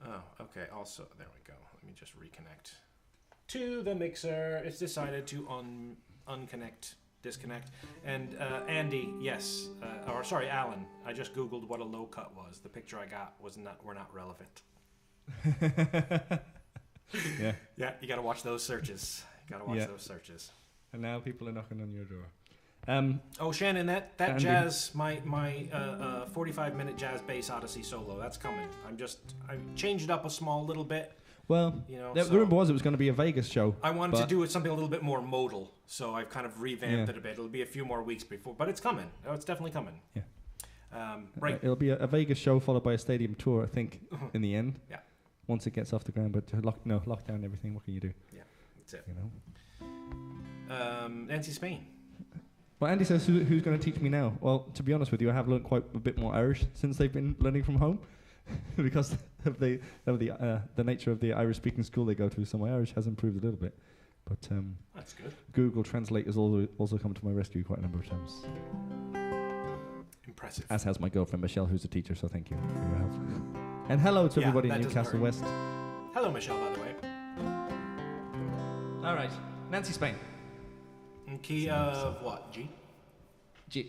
Oh, okay. Also, there we go. Let me just reconnect to the mixer. It's decided to disconnect. And Andy, yes, Alan. I just Googled what a low cut was. The picture I got were not relevant.
Yeah.
Yeah, you got to watch those searches. Those searches.
And now people are knocking on your door.
Shannon, that Andy. Jazz, my 45-minute jazz bass Odyssey solo, that's coming. I changed it up a small little bit.
Well, the rumor was it was going to be a Vegas show.
I wanted to do it something a little bit more modal, so I've kind of revamped it a bit. It'll be a few more weeks before, but it's coming. Oh, it's definitely coming.
Yeah.
Right.
It'll be a Vegas show followed by a stadium tour, I think, in the end.
Yeah.
Once it gets off the ground, but to lock down everything, what can you do?
Yeah, that's it.
Nancy Spain. Well, Andy says, who's going to teach me now? Well, to be honest with you, I have learned quite a bit more Irish since they've been learning from home, because of the nature of the Irish-speaking school they go to. So my Irish has improved a little bit, but
that's good.
Google Translate has also come to my rescue quite a number of times.
Impressive.
As has my girlfriend Michelle, who's a teacher. So thank you for your help. And hello to everybody in Newcastle West.
Hello, Michelle, by the way.
All right, Nancy Spain.
In key of what? G?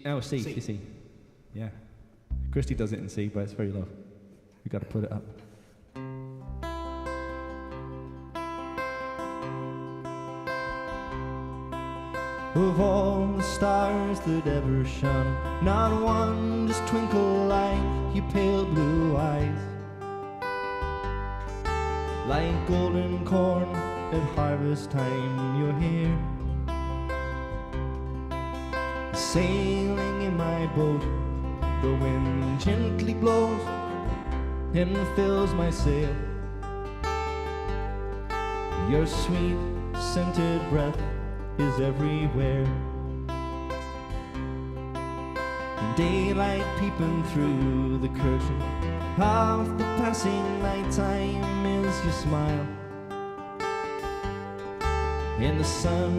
Oh, C. C. Yeah. Christy does it in C, but it's very low. We've got to put it up. Of all the stars that ever shone, not one just twinkle like your pale blue eyes. Like golden corn at harvest time, you're here, sailing in my boat. The wind gently blows and fills my sail. Your sweet scented breath is everywhere. Daylight peeping through the curtain of the passing nighttime is your smile, and the sun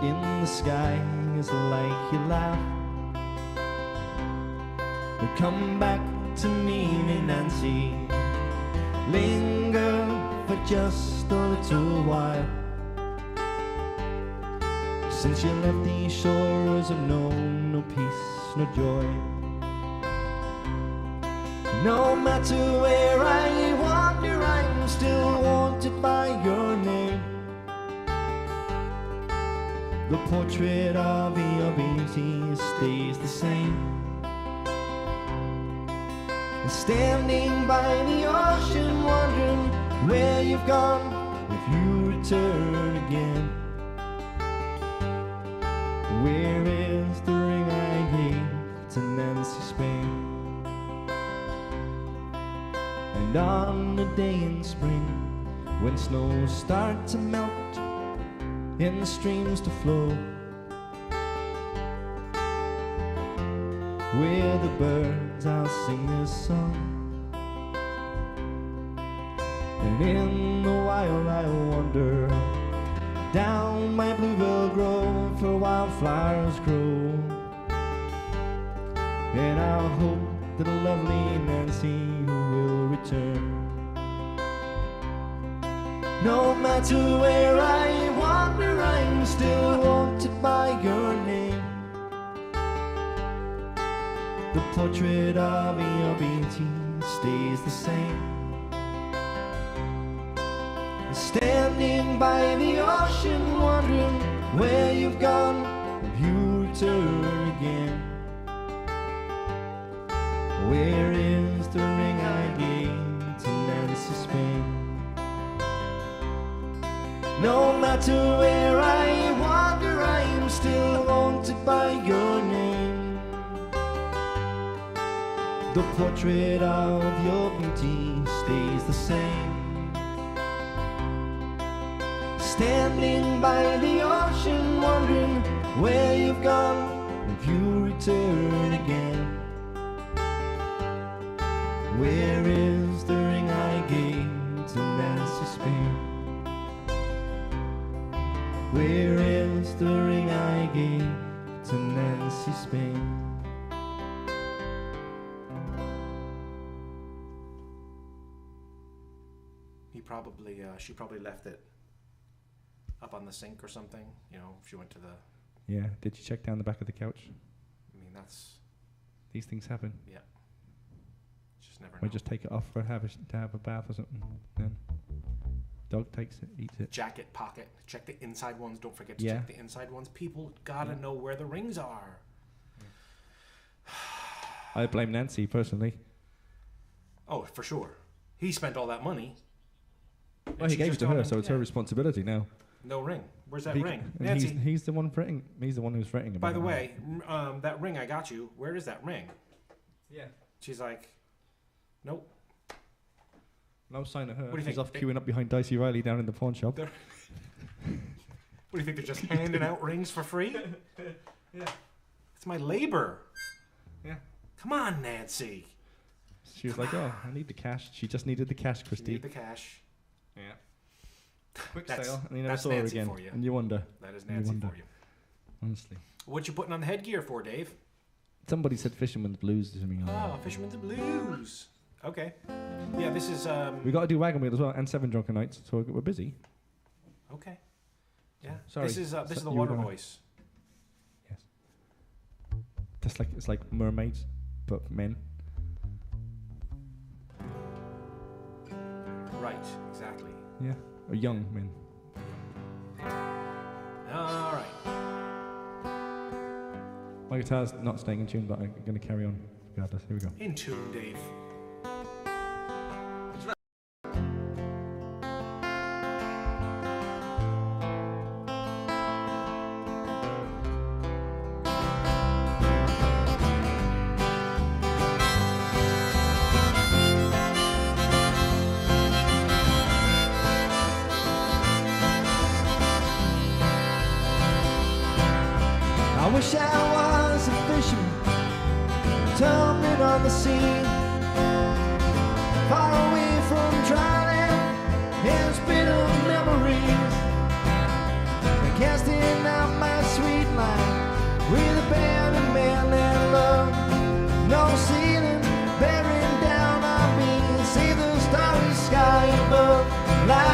in the sky is like your laugh. Come back to me, Nancy, linger for just a little while. Since you left these shores, I've known no peace, no joy. No matter where I wander, I'm still haunted by your name. The portrait of your beauty stays the same. And standing by the ocean, wondering where you've gone, if you return again. Where is the ring I gave to Nancy Spain? And on a day in spring, when snows start to melt and the streams to flow, with the birds I'll sing this song. And in the wild I wander down my bluebell grove, where wildflowers grow. And I'll hope that lovely Nancy will return. No matter where I wander, I'm still haunted by your name. The portrait of your beauty stays the same. Standing by the ocean, wondering where you've gone, if you return again. Where is the ring I gave to Nancy Spain? No matter where I wander, I am still haunted by your name. The portrait of your beauty stays the same. Standing by the ocean, wondering where you've gone, if you return again. Where is the ring I gave to Nancy Spain? Where is the ring I gave to Nancy Spain?
She probably left it up on the sink or something, you know, if she went to the...
Yeah, did you check down the back of the couch?
I mean, that's...
These things happen.
Yeah. Just never know.
Or just take it off to have a bath or something. Then dog takes it, eats it.
Jacket pocket. Check the inside ones. Don't forget to check the inside ones. People gotta know where the rings are.
I blame Nancy, personally.
Oh, for sure. He spent all that money.
Well, he gave it to her, so it's her responsibility now.
No ring. Where's that ring?
Nancy. He's the one fretting. He's the one who's fretting about it.
By the way, that ring I got you, where is that ring?
Yeah.
She's like, nope.
No sign of her.
What do you
She's
think?
off queuing up behind Dicey Riley down in the pawn shop.
What do you think? They're just handing out rings for free?
Yeah.
It's my labor.
Yeah.
Come on, Nancy.
She was like, oh, I need the cash. She just needed the cash, Christy.
She needed the cash.
Yeah. Quick sale, and you never saw
Nancy
her again.
for you.
And you wonder.
That is Nancy for you.
Honestly.
What you putting on the headgear for, Dave?
Somebody said Fisherman's Blues to me.
Oh, Fisherman's Blues. Okay. Yeah, this is...
we got to do Wagon Wheel as well, and 7 Drunken Nights, so we're busy.
Okay. Yeah.
Sorry.
This is the water voice.
Yes. That's like, it's like mermaids, but men.
Right, exactly.
Yeah. Or young men.
All right.
My guitar's not staying in tune, but I'm going to carry on regardless. Here we go.
In tune, Dave.
I wish I was a fisherman, tumbling on the sea, far away from dry land and bitter memories, and casting out my sweet line with a band of men and love. No ceiling bearing down on me, see the starry sky above. Like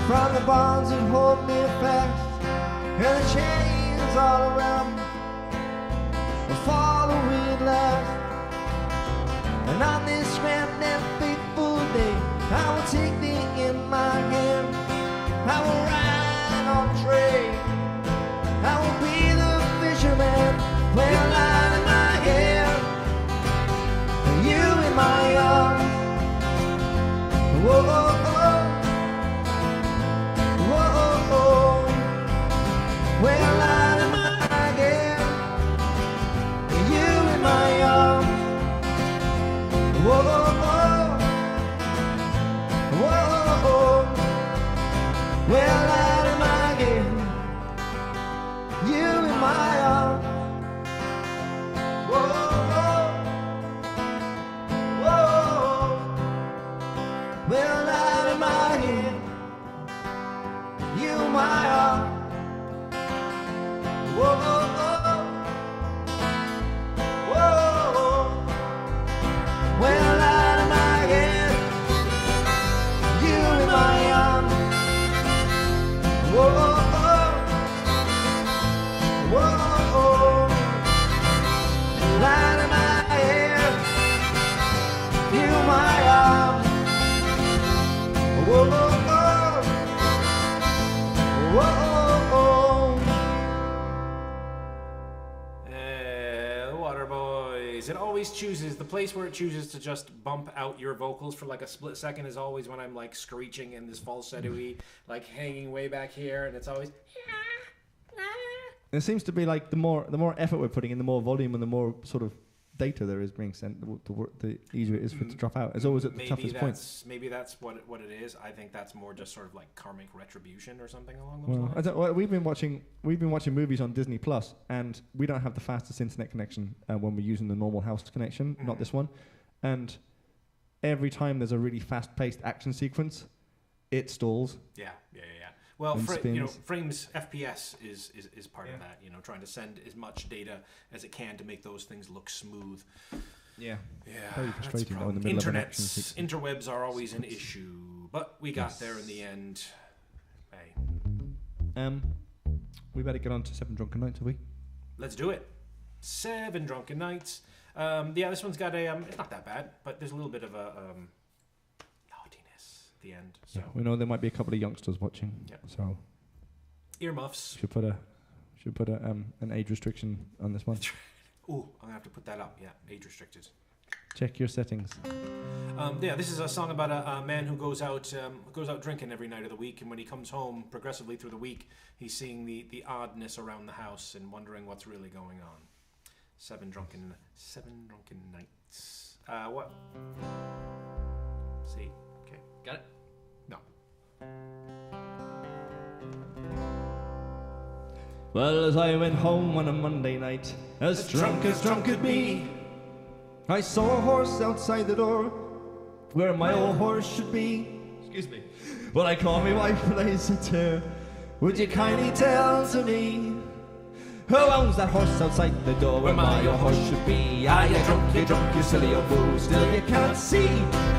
from the bonds that hold me fast, and the chains all around me will follow me at last. And on this grand and fateful day, I will take thee in my hand. I will ride on the train. I will be the fisherman, play a line in my hair, and you in my arms. Whoa, whoa, whoa, whoa, play a line in my hair, and you in my arms. Whoa, whoa, whoa, whoa, well, out of my game, you in my arms. Whoa, whoa, whoa, well, out of my game, you in my arms. Whoa, whoa, whoa, well, out of my game, you in my arms. Whoa, whoa, light in my hair, you my arms. Whoa, whoa.
The Water Boys. It always chooses, the place where it chooses to just bump out your vocals for like a split second is always when I'm like screeching in this falsetto-y, like hanging way back here, and it's always...
It seems to be like the more effort we're putting in, the more volume and the more sort of data there is being sent, the easier it is for it to drop out. It's always at the toughest point.
Maybe that's what it is. I think that's more just sort of like karmic retribution or something along those lines.
Well, we've been watching movies on Disney Plus, and we don't have the fastest internet connection when we're using the normal house connection, not this one. And every time there's a really fast-paced action sequence, it stalls.
Yeah. Well, frames FPS is part of that. Trying to send as much data as it can to make those things look smooth. Yeah.
Very frustrating though in the middle of an action sequence.
Interwebs are always an issue, but we got there in the end. Hey.
We better get on to 7 Drunken Nights, have we?
Let's do it. 7 Drunken Nights. This one's got a. It's not that bad, but there's a little bit of a. The end. So
we know there might be a couple of youngsters watching.
Yeah.
So
earmuffs.
Should put an age restriction on this one.
Ooh, I'm gonna have to put that up. Yeah, age restricted.
Check your settings.
This is a song about a man who goes out drinking every night of the week, and when he comes home progressively through the week, he's seeing the oddness around the house and wondering what's really going on. 7 Drunken Nights. What? See. Okay. Got it? No.
Well, as I went home on a Monday night, as drunk could be, I saw a horse outside the door, where my old horse should be. Excuse me. Well, I called my wife and I said to her, would you kindly tell to me, who owns that horse outside the door where my old horse should be? Ah, you drunk, you silly old fool, still you can't see.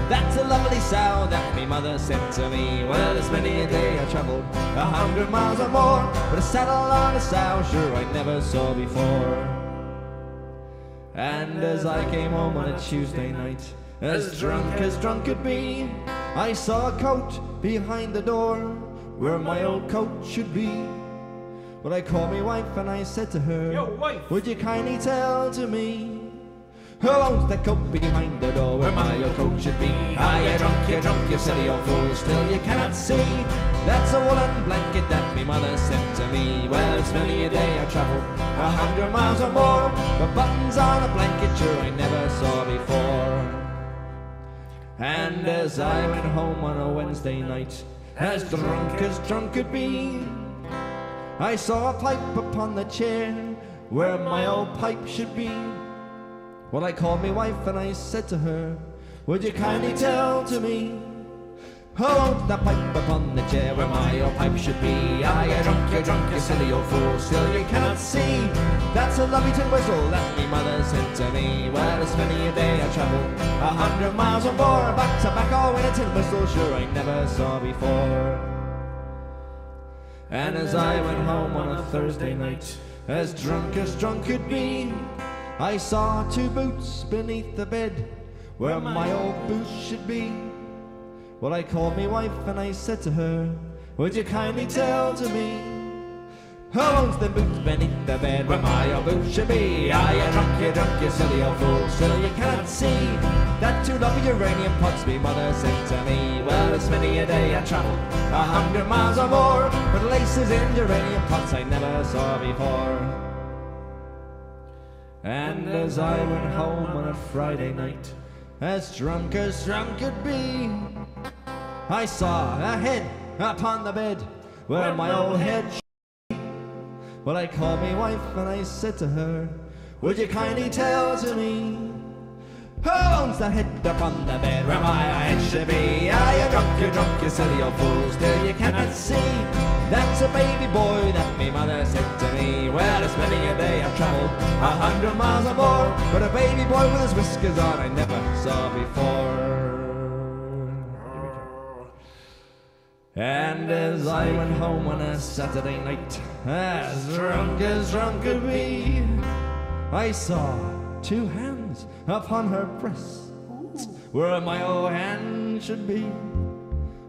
That's a lovely sow that me mother sent to me. Well, it's many a day I travelled 100 miles or more, but a saddle on a sow sure I never saw before. And as I came home on a Tuesday night, as drunk could be, I saw a coat behind the door where my old coat should be. Well, I called my wife and I said to her, yo, wife, would you kindly tell to me, who owns that coat behind the door where my old coat should be? Ah, you drunk, you silly old fool, still you cannot see. That's a woolen blanket that me mother sent to me. Well, it's many a day I've travelled 100 miles or more, but buttons on a blanket sure I never saw before. And as I went home on a Wednesday night, as drunk could be, I saw a pipe upon the chair where my old pipe should be. Well, I called my wife and I said to her, would you kindly tell to me, who owns that pipe upon the chair where my old pipe should be? Ah, you drunk, you silly old fool, still you cannot see. That's a lovely tin whistle that me mother sent to me. Well, it's many a day I travelled 100 miles or more, but tobacco in a tin whistle sure I never saw before. And as I went home on a Thursday night, as drunk could be, I saw two boots beneath the bed where my old boots should be. Well, I called me wife and I said to her, would you kindly tell to me who owns the boots beneath the bed where my old boots should be? Ah, you drunk, you silly old fool, still you cannot see that two lovely uranium pots me mother said to me. Well, it's many a day I travelled 100 miles or more, but laces in uranium pots I never saw before. And as I went home on a Friday night, as drunk could be, I saw a head upon the bed where my old head should be. Well, I called me wife and I said to her, would you kindly tell to me who owns that head upon the bed where my head should be? Ah, you drunk, you silly old fool, still you cannot see that's a baby boy that me mother said to me. Well, it's many a day I've travelled 100 miles or more, but a baby boy with his whiskers on I never saw before. And as I went home on a Saturday night, as drunk could be, I saw two hands upon her breasts where my old hand should be.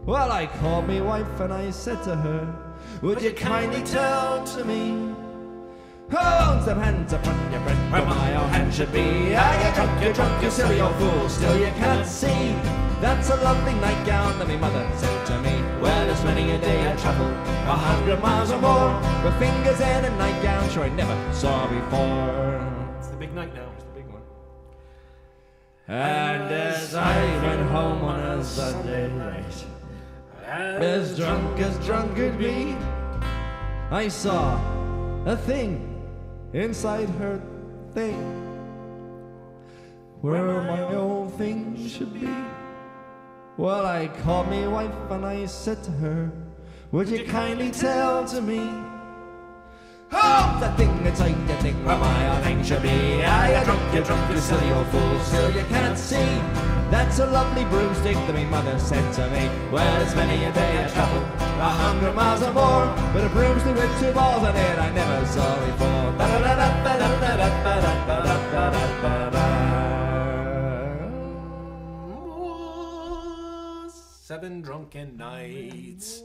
Well, I called me wife and I said to her, would you kindly tell to me who owns them hands upon your breast where my old hand should be? Ah, you drunk, you silly old fool, still you can't see that's a lovely nightgown that my mother sent to me. Well, it's many a day I travelled 100 miles or more with fingers in a nightgown sure I never saw before.
It's the big night now. It's the big one.
And as I went home on a Sunday night, as drunk could be, I saw a thing inside her thing where my old thing should be. Well, I called me wife and I said to her, would you kindly tell to me oh, that thing inside the thing where my old thing should be? Ah, you drunk, you silly old fool, still you can't see that's a lovely broomstick that my mother sent to me. Well, it's many a day I travelled 100 miles or more, but a broomstick with two balls on it I never saw before.
Seven drunken nights.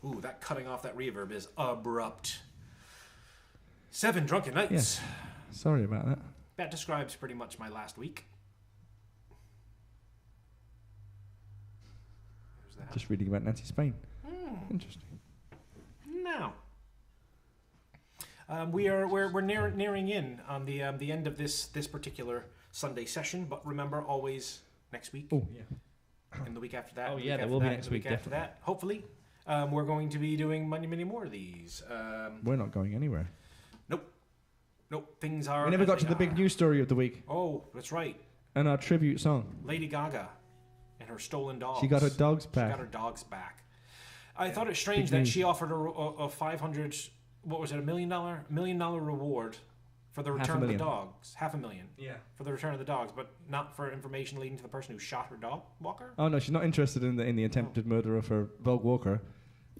Ooh, that cutting off that reverb is abrupt. 7 drunken nights.
Yes. Sorry about that.
That describes pretty much my last week. Who's that?
Just reading about Nancy Spain. Interesting.
Now, we're nearing in on the end of this particular Sunday session, but remember, always next week.
Oh yeah.
And the week after that.
Oh yeah, there will be next week.
The week after that, hopefully, we're going to be doing many more of these.
We're not going anywhere.
Nope. Things are.
We never got to the big news story of the week.
Oh, that's right.
And our tribute song.
Lady Gaga and her stolen dogs.
She got her dogs back.
She got her dogs back. I thought it strange that she offered a 500. What was it? $1 million reward for the return of the dogs. $500,000.
Yeah. For
the return of the dogs, but not for information leading to the person who shot her dog walker.
Oh no, she's not interested in the attempted murder of her dog walker.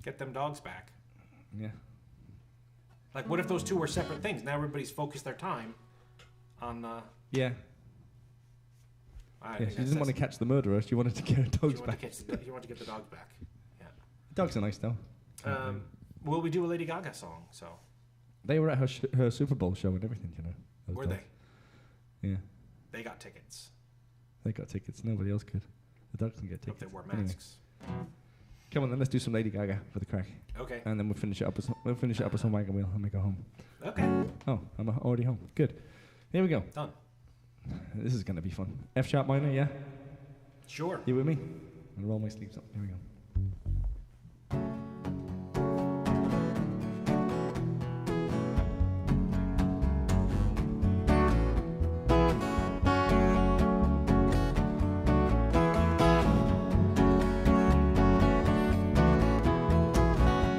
Get them dogs back.
Yeah.
Like, what if those two were separate things? Now everybody's focused their time on.
Yeah. She didn't want to catch the murderer. She wanted to get her dogs back.
You want to get the dogs back. Yeah.
Dogs are nice though.
Will we do a Lady Gaga song? So.
They were at her Super Bowl show and everything, you know.
Were
dogs.
They?
Yeah.
They got tickets.
They got tickets. Nobody else could. The dogs can get tickets.
Hope they wore masks.
Anyway. Come on, then let's do some Lady Gaga for the crack.
Okay.
And then we'll finish it up with some Wagon Wheel and we go home.
Okay.
Oh, I'm already home. Good. Here we go.
Done.
This is gonna be fun. F sharp minor, yeah.
Sure.
You with me? I'm gonna roll my sleeves up. Here we go.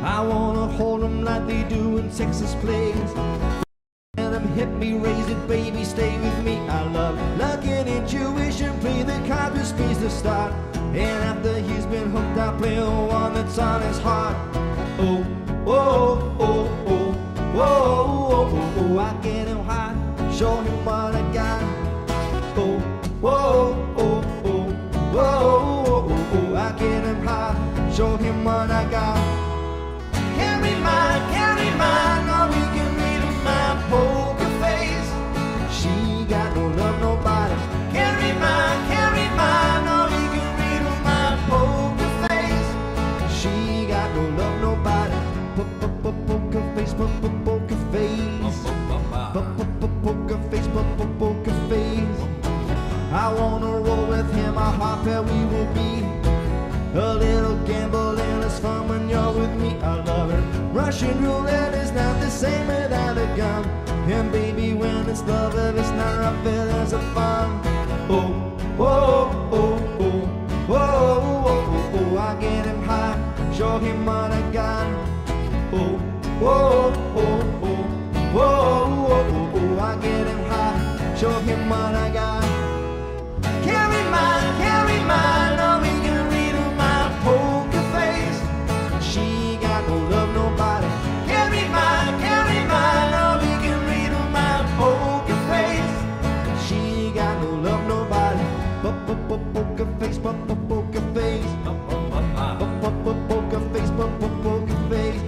I wanna hold 'em like they do in Texas plays. And them hit me, raise it, baby, stay with me. I love looking intuition, play the card with space to start. And after he's been hooked, I play the one that's on his heart. Oh, oh, oh, oh, oh, oh, oh, I get him high, show him what I got. Oh, oh, oh, oh, oh, oh, oh, I get him high, show him what I got. Carry mine, or we can read him my poker face. She got no love, nobody. Carry mine, or we can read him my poker face. She got no love, nobody. Poker face, poker face. Poker face, poker face. I wanna roll with him, a hot pair we will be. A little gamble and it's fun when you're with me. I love it. Russian roulette is not the same without a gun. And baby, when it's love, if it's not rough, there's a fun. Oh, oh, oh, oh, oh, oh, oh, oh, I get him high, show him what I got. Oh, oh, oh, oh, oh, oh, oh, I get him high, show him what I got. Carry mine, or we can read him my poker face. She got no love, nobody. Carry mine, or we can read him my poker face. She got no love, nobody. Poker face, poker face. Poker face, poker face.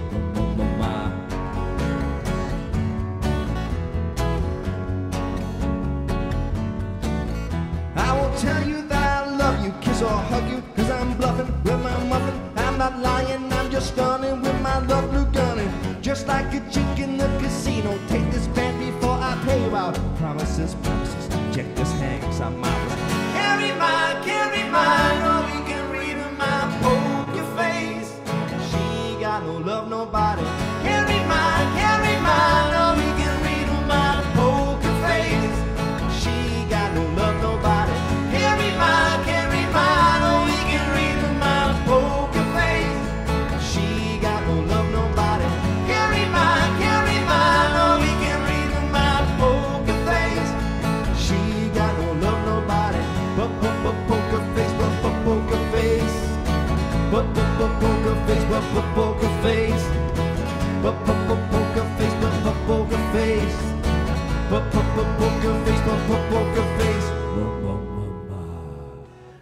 I won't tell you that I love you, kiss or hug you, cause I'm bluffing with my muffin. I'm not lying, I'm just stunning with my love blue gunning. Just like a chick in the casino, take this band before I pay you out. Promises, check this hangs on my right. Carry mine, or we can read in my poker face. She got no love, nobody. Carry mine, or we can read in my poker face. She got no love, nobody. Carry mine, or we can read in my poker face. She got no love, nobody. Carry mine, or we can read in my poker face. She got no love, nobody. Poker face, poker face. Poker face, poker face. Poker face, poker face. Poker face, poker face.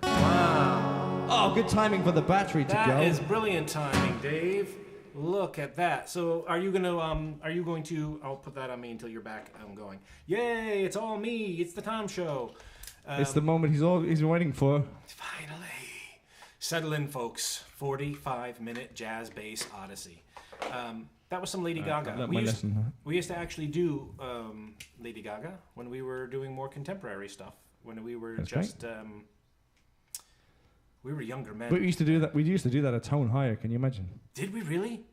Wow.
Oh, good timing for the battery to go.
That is brilliant timing, Dave. Look at that. So are you going to, I'll put that on me until you're back. I'm going, yay, it's all me. It's the Tom Show.
It's the moment he's been waiting for.
Finally. Settle in, folks. 45-minute jazz bass odyssey. That was some Lady Gaga. We used to actually do Lady Gaga when we were doing more contemporary stuff. When we were we were younger men.
But we used to do that. We used to do that a tone higher. Can you imagine?
Did we really?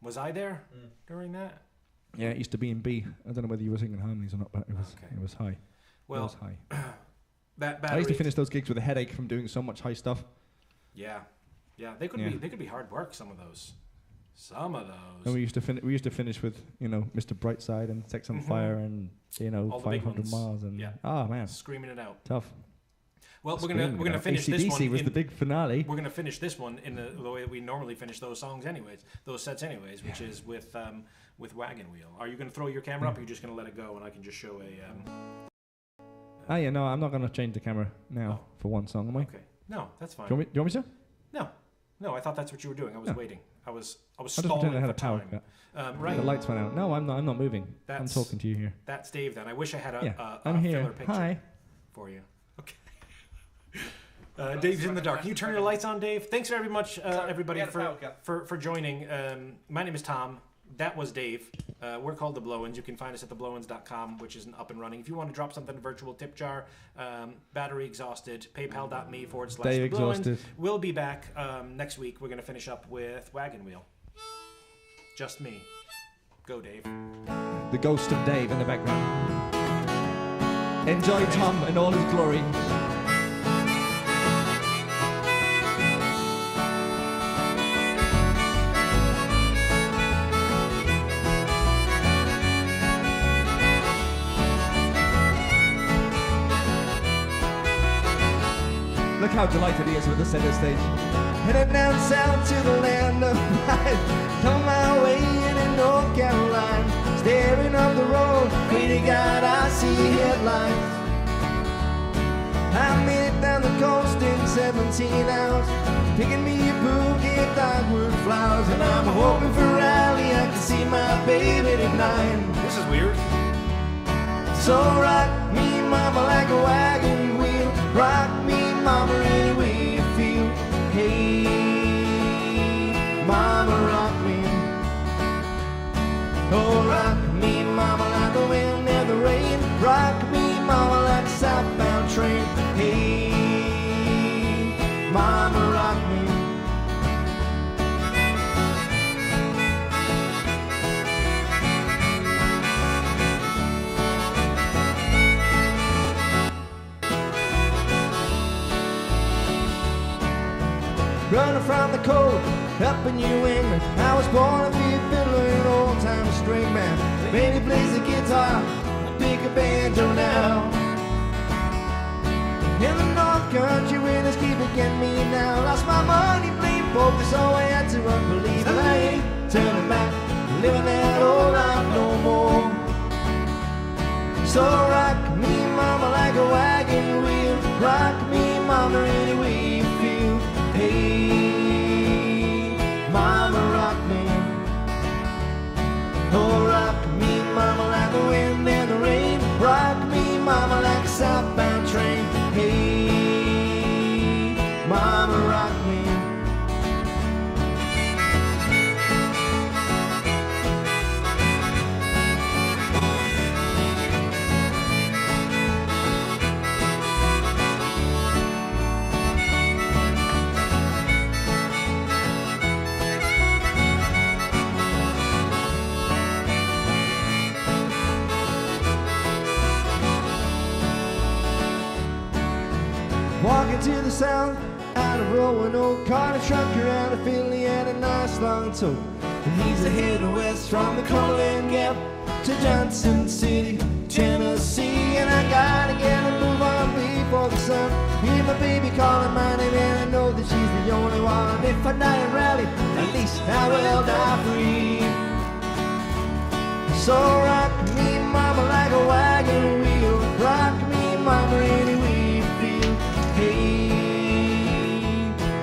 Was I there during that?
Yeah, it used to be in B. I don't know whether you were singing harmonies or not, but it was high.
Well,
it was high.
That
I used to finish those gigs with a headache from doing so much high stuff.
Yeah, they could be hard work. Some of those.
And we used to finish with Mr. Brightside and Sex on Fire and
all
500 Miles and man,
screaming it out.
Tough.
Well, we're gonna finish this one.
AC/DC was the big finale.
We're gonna finish this one in the way we normally finish those sets anyways, which is with Wagon Wheel. Are you gonna throw your camera up, or are you just gonna let it go and I can just show a?
No, I'm not gonna change the camera now for one song, am I?
Okay, no, that's fine.
Do you want me to?
No, I thought that's what you were doing. I was waiting. I was
just
stalling
pretend I had
for
a power
time.
cut.
Right.
The lights went out. No, I'm not moving. I'm talking to you here.
That's Dave. Then I wish I had
I'm
a
here.
filler picture
Hi.
for you. Okay. Dave's in the dark. Can you turn your lights on, Dave? Thanks very much, everybody, for joining. My name is Tom. That was Dave. We're called The Blow-Ins. You can find us at theblowins.com, which is up and running. If you want to drop something, virtual tip jar, battery exhausted, paypal.me/The
Dave exhausted.
We'll be back next week. We're going to finish up with Wagon Wheel. Just me. Go, Dave.
The ghost of Dave in the background. Enjoy Tom in all his glory. Look how delighted he is with the center stage. headed down south to the land of life. On my way into North Carolina, staring up the road, pray to God I see headlights. I made it down the coast in 17 hours, picking me a bouquet of dogwood flowers, and I'm hoping for rally I can see my baby tonight.
This is weird.
So rock me, mama, like a wagon wheel. Rock me, mama, any way you feel. Hey, mama, rock me. Oh, rock me, mama, like the wind and the rain. Rock me, mama, like a southbound train. Hey, mama, rock me. Running from the cold, up in New England. I was born to be a fiddler and an old-time string man. Baby plays the guitar, I pick a banjo now. In the North Country, winners keep getting me now. Lost my money playing poker, so I had to unbelieve. But I ain't turning back, living that old life no more. So rock me, mama, like a wagon wheel. Rock me, mama, any way you feel. Hey, mama, rock me. Oh, rock me, mama, like the wind and the rain. Rock me, mama, like a southbound train. Hey, mama, rock me. Walking to the south, out of rolling old car, a truck around a fiddle, he had a nice long tote. And he's heading west from the Cumberland Gap to Johnson City, Tennessee. And I gotta get a move on before the sun. Hear my baby calling my name, and I know that she's the only one. If I die in rally, at least I will die free. So rock me, mama, like a wagon wheel. Rock me, mama, any way you feel. Hey,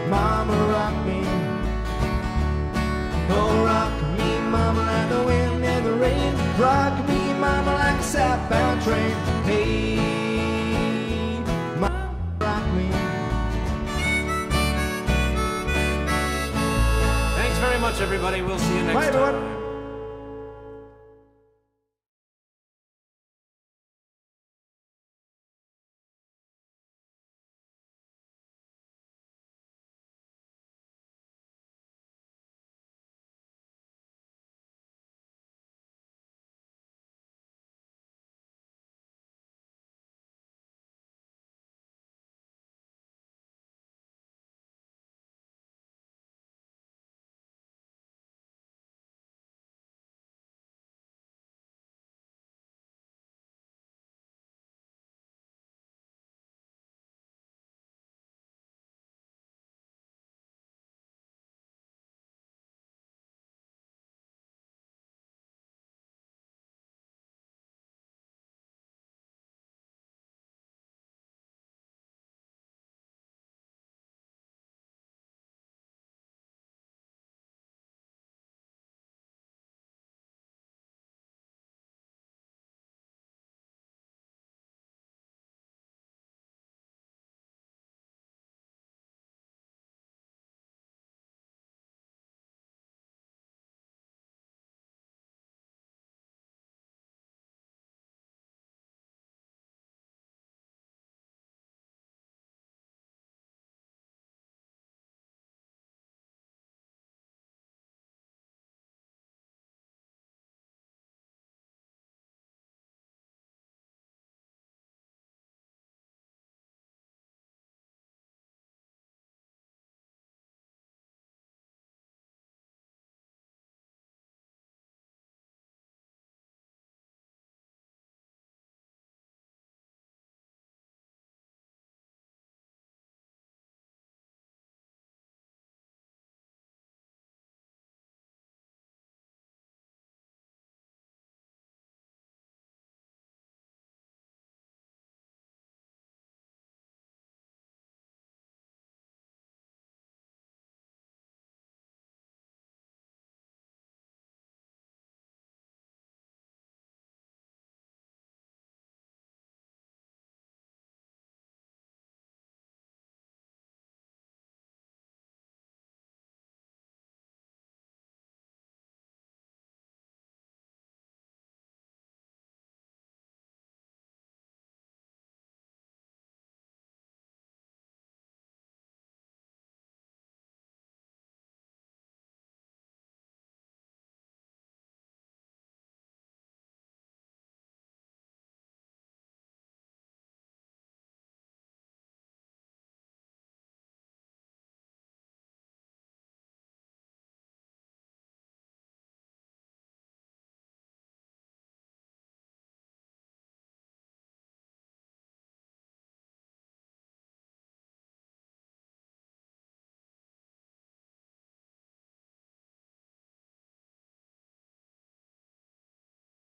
mama, rock me. Oh, rock me, mama, like the wind and the rain. Rock me, mama, like a southbound train. Hey, mama, rock me.
Thanks very much, everybody. We'll see you next
Bye,
time.
everyone.